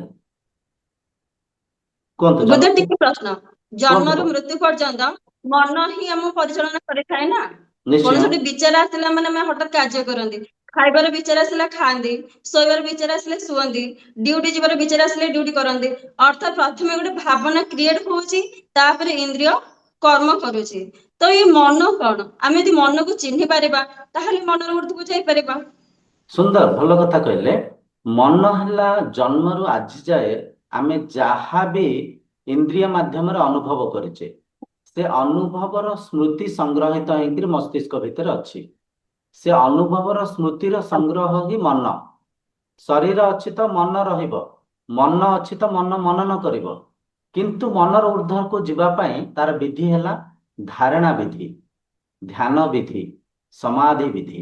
କୁହନ୍ତୁ,
ବୁଦ୍ଧ
ଜନ୍ମ
ଟିକେ ପ୍ରଶ୍ନ,
କୁହନ୍ତୁ
ଜନ୍ମରୁ
କୁହନ୍ତୁ।
ମୃତ୍ୟୁ ପର୍ଯ୍ୟନ୍ତ ମନ ହିଁ ଆମକୁ ପରିଚାଳନା କରିଥାଏ ନା।
ନିଶ୍ଚୟ।
କୌଣସି ଗୋଟେ ବିଚାର ଆସିଲା ମାନେ ଆମେ ହଠାତ୍ କାର୍ଯ୍ୟ କରନ୍ତି, ଖାଇବାର ବିଚାର ଆସିଲା ଖାଆନ୍ତି, ଶୋଇବାର ବିଚାର ଆସିଲେ ଶୁଅନ୍ତି, ଡ୍ୟୁଟି ଯିବାର ବିଚାର ଆସିଲେ ଡ୍ୟୁଟି କରନ୍ତି। ଅର୍ଥାৎ ପ୍ରଥମେ ଗୋଟେ ଭାବନା କ୍ରିଏଟ ହଉଛି, ତାପରେ ଇନ୍ଦ୍ରିୟ କର୍ମ କରୁଛି। ତ ଏଇ ମନ କଣ, ଆମେ ଯଦି ମନକୁ ଚିହ୍ନି ପାରିବା ତାହେଲେ ମନର ଊର୍ଦ୍ଧ୍ୱକୁ ଯାଇପାରିବା।
ସୁନ୍ଦର, ଭଲ କଥା କହିଲେ। ମନ ହେଲା ଜନ୍ମରୁ ଆଜି ଯାଏ ଆମେ ଯାହା ବି ଇନ୍ଦ୍ରିୟ ମାଧ୍ୟମରେ ଅନୁଭବ କରିଛେ, ସେ ଅନୁଭବର ସ୍ମୃତି ସଂଗ୍ରହିତ ହେଇକିରି ମସ୍ତିଷ୍କ ଭିତରେ ଅଛି। ସେ ଅନୁଭବର ସ୍ମୃତିର ସଂଗ୍ରହ ହିଁ ମନ। ଶରୀର ଅଛି ତ ମନ ରହିବ, ମନ ଅଛି ତ ମନ ମନନ କରିବ। କିନ୍ତୁ ମନର ଊର୍ଦ୍ଧ୍ୱକୁ ଯିବା ପାଇଁ ତାର ବିଧି ହେଲା ଧାରଣା ବିଧି, ଧ୍ୟାନ ବିଧି, ସମାଧି ବିଧି।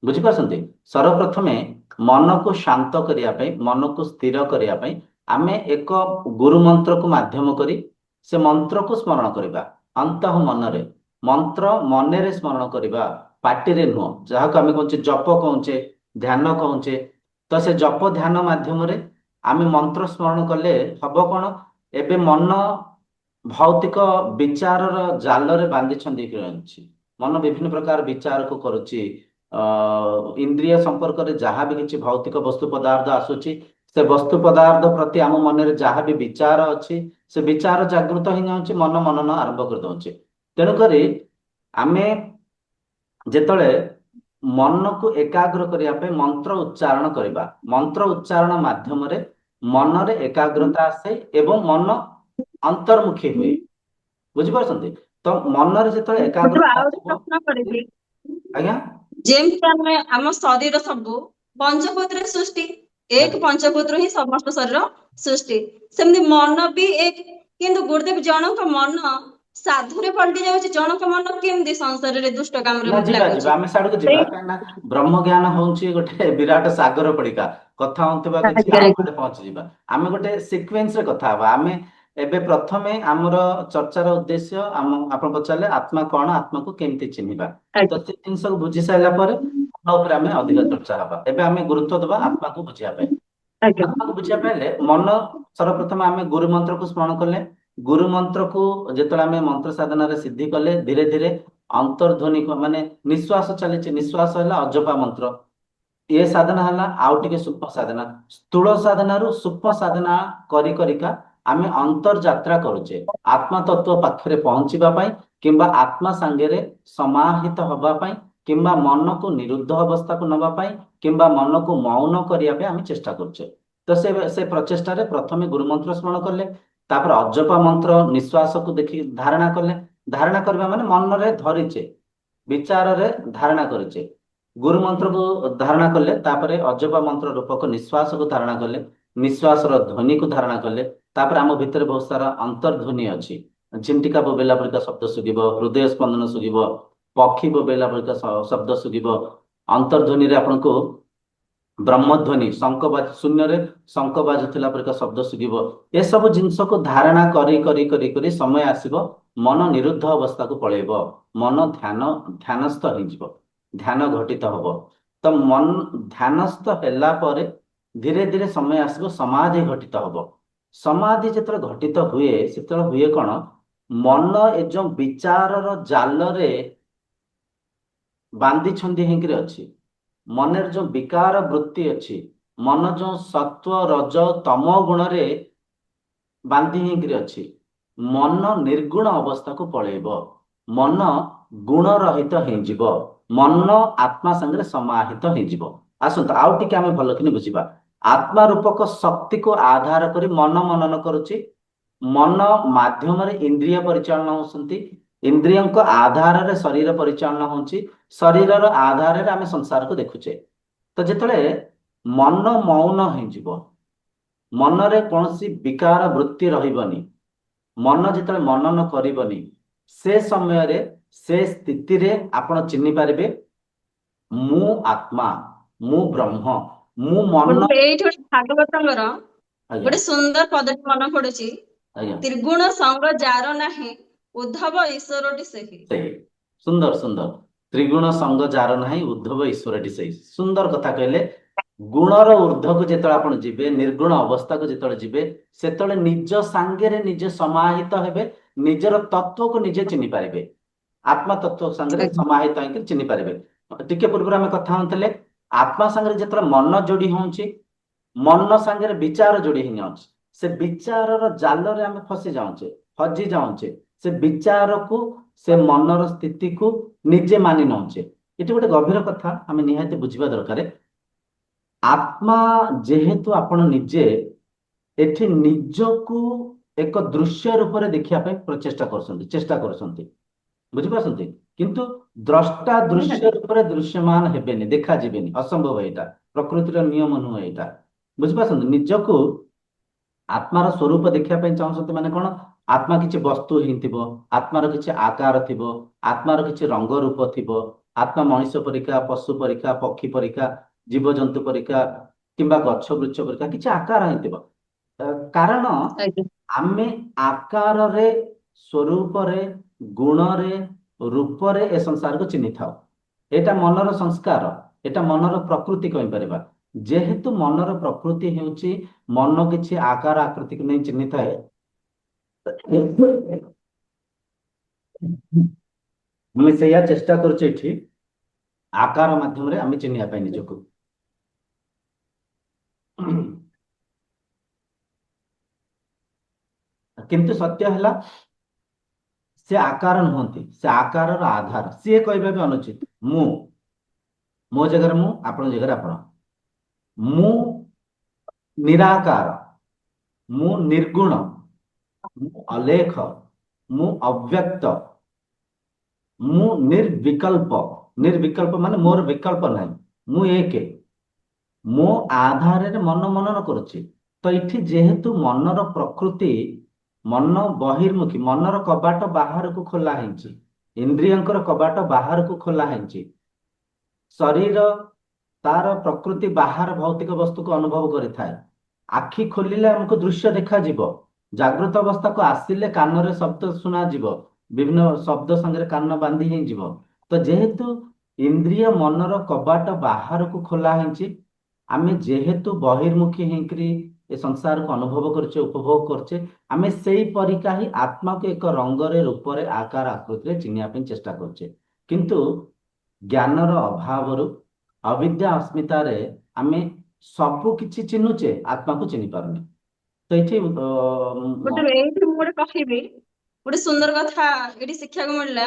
ବୁଝିପାରୁଛନ୍ତି? ସର୍ବପ୍ରଥମେ ମନକୁ ଶାନ୍ତ କରିବା ପାଇଁ, ମନକୁ ସ୍ଥିର କରିବା ପାଇଁ ଆମେ ଏକ ଗୁରୁ ମନ୍ତ୍ରକୁ ମାଧ୍ୟମ କରି ସେ ମନ୍ତ୍ରକୁ ସ୍ମରଣ କରିବା। ଅନ୍ତଃ ମନରେ, ମନ୍ତ୍ର ମନରେ ସ୍ମରଣ କରିବା, ପାଟିରେ ନୁହଁ। ଯାହାକୁ ଆମେ କହୁଛେ ଜପ କହୁଛେ, ଧ୍ୟାନ କହୁଛେ। ତ ସେ ଜପ ଧ୍ୟାନ ମାଧ୍ୟମରେ ଆମେ ମନ୍ତ୍ର ସ୍ମରଣ କଲେ ହବ କଣ, ଏବେ ମନ ଭୌତିକ ବିଚାରର ଜାଲରେ ବାନ୍ଧି ଛନ୍ଦି ରହିଛି। ମନ ବିଭିନ୍ନ ପ୍ରକାର ବିଚାରକୁ କରୁଛି। ଇନ୍ଦ୍ରିୟ ସମ୍ପର୍କରେ ଯାହା ବି କିଛି ଭୌତିକ ବସ୍ତୁ ପଦାର୍ଥ ଆସୁଛି, ସେ ବସ୍ତୁ ପଦାର୍ଥ ପ୍ରତି ଆମ ମନରେ ଯାହା ବି ବିଚାର ଅଛି, ସେ ବିଚାର ଜାଗୃତ ହେଇଯାଉଛି, ମନ ମନନ ଆରମ୍ଭ କରିଦଉଛି। ତେଣୁକରି ଆମେ ଯେତେବେଳେ ମନକୁ ଏକାଗ୍ର କରିବା ପାଇଁ ମନ୍ତ୍ର ଉଚ୍ଚାରଣ କରିବା, ମନ୍ତ୍ର ଉଚ୍ଚାରଣ ମାଧ୍ୟମରେ ମନରେ ଏକାଗ୍ରତା ଆସେ ଏବଂ ମନ ଅନ୍ତର୍ମୁଖୀ ହୁଏ। ବୁଝିପାରୁଛନ୍ତି? ତ ମନରେ ଯେତେବେଳେ
ଗୋଟେ
ଏକାଗ୍ରତା
ଆଉ ଗୋଟେ
ଆସିବ,
ପ୍ରଶ୍ନ କରିବି,
ଆଜ୍ଞା
ଯେମିତି ଆମେ ଆମ ଶରୀର ସବୁ ପଞ୍ଚଭୂତରେ ସୃଷ୍ଟି, ଏକ
ଆଜ୍ଞା
ପଞ୍ଚଭୂତରୁ ହିଁ ସମସ୍ତ ଶରୀର ସୃଷ୍ଟି, ସେମିତି ମନ ବି ଏକ। କିନ୍ତୁ ଗୁରୁଦେବ ଜଣଙ୍କ ମନ ସାଧୁରେ ପଲଟି ଯାଉଛି, ଜଣଙ୍କ ମନ କେମିତି ସଂସାରରେ ଦୁଷ୍ଟ କାମରେ
ନା, ଯିବା ଯିବା
ଲାଗୁଛି।
ଆମେ ସିଆଡକୁ ଯିବା,
ସେଇ
କାହିଁକିନା ବ୍ରହ୍ମ ଜ୍ଞାନ ହଉଛି ଗୋଟେ ବିରାଟ ସାଗର ପରିକା। କଥା ହଉଥିବା କିଛି
ଆଜ୍ଞା
ଆଉ
ଆଜ୍ଞା
କୁଆଡେ ପହଞ୍ଚିଯିବା। ଆମେ ଗୋଟେ ସିକ୍ୱେନ୍ସ ରେ କଥା ହବା। ଆମେ ଏବେ ପ୍ରଥମେ ଆମର ଚର୍ଚ୍ଚାର ଉଦ୍ଦେଶ୍ୟ, ଆପଣ ପଚାରିଲେ ଆତ୍ମା କଣ, ଆତ୍ମାକୁ କେମିତି ଚିହ୍ନିବା। ତ ସେ ଜିନିଷକୁ ବୁଝି ସାରିଲା ପରେ ମନ ଉପରେ ଆମେ ଅଧିକ ଚର୍ଚ୍ଚା ହବା। ଏବେ ଆମେ ଗୁରୁତ୍ୱ ଦେବା ଆତ୍ମାକୁ ବୁଝିବା ପାଇଁ।
ଆଜ୍ଞା
ଆତ୍ମାକୁ ବୁଝିବା ପାଇଁ ହେଲେ ମନ, ସର୍ବପ୍ରଥମେ ଆମେ ଗୁରୁ ମନ୍ତ୍ରକୁ ସ୍ମରଣ କଲେ। ଗୁରୁ ମନ୍ତ୍ରକୁ ଯେତେବେଳେ ଆମେ ମନ୍ତ୍ର ସାଧନାରେ ସିଦ୍ଧି କଲେ, ଧୀରେ ଧୀରେ ଅନ୍ତର୍ଧ୍ୱନି, ମାନେ ନିଶ୍ୱାସ ଚାଲିଛି, ନିଶ୍ୱାସ ହେଲା ଅଜପା ମନ୍ତ୍ର। ଏ ସାଧନା ହେଲା ଆଉ ଟିକେ ସୂକ୍ଷ୍ମ ସାଧନା। ସ୍ଥୂଳ ସାଧନାରୁ ସୂକ୍ଷ୍ମ ସାଧନା କରି କରିକା ଆମେ ଅନ୍ତର୍ଯାତ୍ରା କରୁଛେ, ଆତ୍ମା ତତ୍ଵ ପାଖରେ ପହଞ୍ଚିବା ପାଇଁ, କିମ୍ବା ଆତ୍ମା ସାଙ୍ଗରେ ସମାହିତ ହବା ପାଇଁ, କିମ୍ବା ମନକୁ ନିରୁଦ୍ଧ ଅବସ୍ଥାକୁ ନବା ପାଇଁ, କିମ୍ବା ମନକୁ ମୌନ କରିବା ପାଇଁ ଆମେ ଚେଷ୍ଟା କରୁଛେ। ତ ସେ ପ୍ରଚେଷ୍ଟାରେ ପ୍ରଥମେ ଗୁରୁ ମନ୍ତ୍ର ସ୍ମରଣ କଲେ, ତାପରେ ଅଜପା ମନ୍ତ୍ର ନିଶ୍ୱାସକୁ ଦେଖି ଧାରଣା କଲେ। ଧାରଣା କରିବା ମାନେ ମନରେ ଧରିଛେ, ବିଚାରରେ ଧାରଣା କରିଛେ। ଗୁରୁ ମନ୍ତ୍ରକୁ ଧାରଣା କଲେ, ତାପରେ ଅଜପା ମନ୍ତ୍ର ରୂପକ ନିଶ୍ୱାସକୁ ଧାରଣା କଲେ, ନିଶ୍ୱାସର ଧ୍ୱନିକୁ ଧାରଣା କଲେ। ତାପରେ ଆମ ଭିତରେ ବହୁତ ସାରା ଅନ୍ତର୍ଧ୍ୱନି ଅଛି। ଝିଣ୍ଟିକା ବୋବେଇଲା ପରିକା ଶବ୍ଦ ଶୁଭିବ, ହୃଦୟ ସ୍ପନ୍ଦନ ଶୁଭିବ, ପକ୍ଷୀ ବୋବେଇଲା ପରିକା ଶବ୍ଦ ଶୁଭିବ। ଅନ୍ତର୍ଧ୍ୱନିରେ ଆପଣଙ୍କୁ ବ୍ରହ୍ମଧ୍ୱନି, ଶଙ୍ଖ ଶୂନ୍ୟରେ ଶଙ୍ଖ ବାଜୁଥିଲା ପରିକା ଶବ୍ଦ ଶୁଭିବ। ଏସବୁ ଜିନିଷକୁ ଧାରଣା କରି କରି କରି କରି ସମୟ ଆସିବ, ମନ ନିରୁଦ୍ଧ ଅବସ୍ଥାକୁ ପଳେଇବ, ମନ ଧ୍ୟାନସ୍ଥ ହେଇଯିବ, ଧ୍ୟାନ ଘଟିତ ହବ। ତ ଧ୍ୟାନସ୍ଥ ହେଲା ପରେ ଧୀରେ ଧୀରେ ସମୟ ଆସିବ, ସମାଧି ଘଟିତ ହବ। ସମାଧି ଯେତେବେଳେ ଘଟିତ ହୁଏ, ସେତେବେଳେ ହୁଏ କଣ, ମନ ଏ ଯୋଉ ବିଚାରର ଜାଲରେ ବାନ୍ଧି ଛନ୍ଦି ହେଇକିରି ଅଛି, ମନରେ ଯୋଉ ବିକାର ବୃତ୍ତି ଅଛି, ମନ ଯୋଉ ସତ୍ଵ ରଜ ତମ ଗୁଣରେ ବାନ୍ଧି ହେଇକିରି ଅଛି, ମନ ନିର୍ଗୁଣ ଅବସ୍ଥାକୁ ପଳେଇବ, ମନ ଗୁଣ ରହିତ ହେଇଯିବ, ମନ ଆତ୍ମା ସାଙ୍ଗରେ ସମାହିତ ହେଇଯିବ। ଆସନ୍ତୁ ଆଉ ଟିକେ ଆମେ ଭଲ କିନି ବୁଝିବା। ଆତ୍ମା ରୂପକ ଶକ୍ତିକୁ ଆଧାର କରି ମନ ମନନ କରୁଛି, ମନ ମାଧ୍ୟମରେ ଇନ୍ଦ୍ରିୟ ପରିଚାଳନା ହଉଛନ୍ତି, ଇନ୍ଦ୍ରିୟଙ୍କ ଆଧାରରେ ଶରୀର ପରିଚାଳନା ହଉଛି, ଶରୀରର ଆଧାରରେ ଆମେ ସଂସାରକୁ ଦେଖୁଛେ। ତ ଯେତେବେଳେ ମନ ମୌନ ହେଇଯିବ, ମନରେ କୌଣସି ବିକାର ବୃତ୍ତି ରହିବନି, ମନ ଯେତେବେଳେ ମନନ କରିବନି, ସେ ସମୟରେ ସେ ସ୍ଥିତିରେ ଆପଣ ଚିହ୍ନି ପାରିବେ ମୁଁ ଆତ୍ମା, ମୁଁ ବ୍ରହ୍ମ, ମୁଁ ମନ।
ଗୋଟେ ଏଇଠି ଗୋଟେ ଭାଗବତଙ୍କର
ଆଜ୍ଞା।
ଗୋଟେ ସୁନ୍ଦର ପଦଟି ମନେ ପଡୁଛି,
ଆଜ୍ଞା।
ତ୍ରିଗୁଣ ସଙ୍ଗ ଯାର ନାହିଁ ଉଦ୍ଧବ ଈଶ୍ୱରଟି ସେହି।
ସେଇ ସୁନ୍ଦର ସୁନ୍ଦର, ତ୍ରିଗୁଣ ସଙ୍ଗ ଯାର ନାହିଁ ଉଦ୍ଧବ ଈଶ୍ୱରଟି ସେଇ। ସୁନ୍ଦର କଥା କହିଲେ। ଗୁଣର ଊର୍ଦ୍ଧ୍ୱକୁ ଯେତେବେଳେ ଆପଣ ଯିବେ, ନିର୍ଗୁଣ ଅବସ୍ଥାକୁ ଯେତେବେଳେ ଯିବେ, ସେତେବେଳେ ନିଜ ସାଙ୍ଗରେ ନିଜେ ସମାହିତ ହେବେ, ନିଜର ତତ୍ଵକୁ ନିଜେ ଚିହ୍ନି ପାରିବେ, ଆତ୍ମା ତତ୍ଵ ସାଙ୍ଗରେ
ଆଜ୍ଞା
ସମାହିତ ହେଇକି ଚିହ୍ନି ପାରିବେ। ଟିକେ ପୂର୍ବରୁ ଆମେ କଥା ହଉଥିଲେ, ଆତ୍ମା ସାଙ୍ଗରେ ଯେତେବେଳେ ମନ ଯୋଡି ହଉଛି, ମନ ସାଙ୍ଗରେ ବିଚାର ଯୋଡି ହେଇଯାଉଛି, ସେ ବିଚାରର ଜାଲରେ ଆମେ ଫସି ଯାଉଛେ, ହଜି ଯାଉଛେ, ସେ ବିଚାରକୁ, ସେ ମନର ସ୍ଥିତିକୁ ନିଜେ ମାନି ନଉଛେ। ଏଠି ଗୋଟେ ଗଭୀର କଥା ଆମେ ନିହାତି ବୁଝିବା ଦରକାର। ଆତ୍ମା ଯେହେତୁ ଆପଣ ନିଜେ ଏଠି ନିଜକୁ ଏକ ଦୃଶ୍ୟ ରୂପରେ ଦେଖିବା ପାଇଁ ପ୍ରଚେଷ୍ଟା କରୁଛନ୍ତି, ଚେଷ୍ଟା କରୁଛନ୍ତି, ବୁଝିପାରୁଛନ୍ତି, କିନ୍ତୁ ଦ୍ରଷ୍ଟା ଦୃଶ୍ୟ
ନିହାତି
ରୂପରେ ଦୃଶ୍ୟମାନ ହେବେନି, ଦେଖାଯିବେନି, ଅସମ୍ଭବ ଏଇଟା, ପ୍ରକୃତିର ନିୟମ ନୁହେଁ ଏଇଟା। ବୁଝିପାରୁଛନ୍ତି, ନିଜକୁ ଆତ୍ମାର ସ୍ୱରୂପ ଦେଖିବା ପାଇଁ ଚାହୁଁଛନ୍ତି ମାନେ କଣ? ଆତ୍ମା କିଛି ବସ୍ତୁ ହେଇଥିବ, ଆତ୍ମାର କିଛି ଆକାର ଥିବ, ଆତ୍ମାର କିଛି ରଙ୍ଗ ରୂପ ଥିବ, ଆତ୍ମା ମଣିଷ ପରୀକ୍ଷା, ପଶୁ ପରୀକ୍ଷା, ପକ୍ଷୀ ପରୀକ୍ଷା, ଜୀବଜନ୍ତୁ ପରୀକ୍ଷା, କିମ୍ବା ଗଛ ବୃକ୍ଷ ପରୀକ୍ଷା କିଛି ଆକାର ହେଇଥିବ। କାରଣ
ଆଜ୍ଞା
ଆମେ ଆକାରରେ, ସ୍ୱରୂପରେ, ଗୁଣରେ, ରୂପରେ ଏ ସଂସାରକୁ ଚିହ୍ନିଥାଉ। ଏଇଟା ମନର ସଂସ୍କାର, ଏଇଟା ମନର ପ୍ରକୃତି କହିପାରିବା। ଯେହେତୁ ମନର ପ୍ରକୃତି ହେଉଛି ମନ କିଛି ଆକାର ଆକୃତିକୁ ନେଇ ଚିହ୍ନିଥାଏ, ଆମେ ସେଇଆ ଚେଷ୍ଟା କରୁଛେ ଏଠି, ଆକାର ମାଧ୍ୟମରେ ଆମେ ଚିହ୍ନିବା ପାଇଁ ନିଜକୁ। କିନ୍ତୁ ସତ୍ୟ ହେଲା ସେ ଆକାର ନୁହନ୍ତି, ସେ ଆକାରର ଆଧାର। ସିଏ କହିବା ବି ଅନୁଚିତ। ମୁଁ, ମୋ ଜାଗାରେ ମୁଁ, ଆପଣଙ୍କ ଜାଗାରେ ଆପଣ। ମୁଁ ନିରାକାର, ମୁଁ ନିର୍ଗୁଣ, ମୁଁ ଅଲେଖ, ମୁଁ ଅବ୍ୟକ୍ତ, ମୁଁ ନିର୍ବିକଳ୍ପ। ନିର୍ବିକଳ୍ପ ମାନେ ମୋର ବିକଳ୍ପ ନାହିଁ, ମୁଁ ଏକ। ମୋ ଆଧାରରେ ମନ ମନନ କରୁଛି। ତ ଏଠି ଯେହେତୁ ମନର ପ୍ରକୃତି ମନ ବହିର୍ମୁଖୀ, ମନର କବାଟ ବାହାରକୁ ଖୋଲା ହେଇଛି, ଇନ୍ଦ୍ରିୟଙ୍କର କବାଟ ବାହାରକୁ ଖୋଲା ହେଇଛି, ଶରୀର ତାର ପ୍ରକୃତି ବାହାର ଭୌତିକ ବସ୍ତୁକୁ ଅନୁଭବ କରିଥାଏ। ଆଖି ଖୋଲିଲେ ଆମକୁ ଦୃଶ୍ୟ ଦେଖାଯିବ, ଜାଗ୍ରତ ଅବସ୍ଥାକୁ ଆସିଲେ କାନରେ ଶବ୍ଦ ଶୁଣାଯିବ, ବିଭିନ୍ନ ଶବ୍ଦ ସାଙ୍ଗରେ କାନ ବାନ୍ଧି ହେଇଯିବ। ତ ଯେହେତୁ ଇନ୍ଦ୍ରିୟ ମନର କବାଟ ବାହାରକୁ ଖୋଲା ହେଇଛି, ଆମେ ଯେହେତୁ ବହିର୍ମୁଖୀ ହେଇକରି ଏ ସଂସାରକୁ ଅନୁଭବ କରୁଛେ, ଉପଭୋଗ କରୁଛେ, ଆମେ ସେଇ ପରିକା ହିଁ ଆତ୍ମାକୁ ଏକ ରଙ୍ଗରେ, ରୂପରେ, ଆକାର ଆକୃତିରେ ଚିହ୍ନିବା ପାଇଁ ଚେଷ୍ଟା କରୁଛେ। କିନ୍ତୁ ଜ୍ଞାନର ଅଭାବରୁ, ଅବିଦ୍ୟା ଅସ୍ମିତାରେ ଆମେ ସବୁ କିଛି ଚିହ୍ନୁଛେ, ଆତ୍ମାକୁ ଚିହ୍ନି ପାରୁନେ। ତ ଏଠି
ଗୋଟେ ଏଇଠି ମୁଁ ଗୋଟେ କହିବି, ଗୋଟେ ସୁନ୍ଦର କଥା ଏଠି ଶିଖିବାକୁ ମିଳିଲା।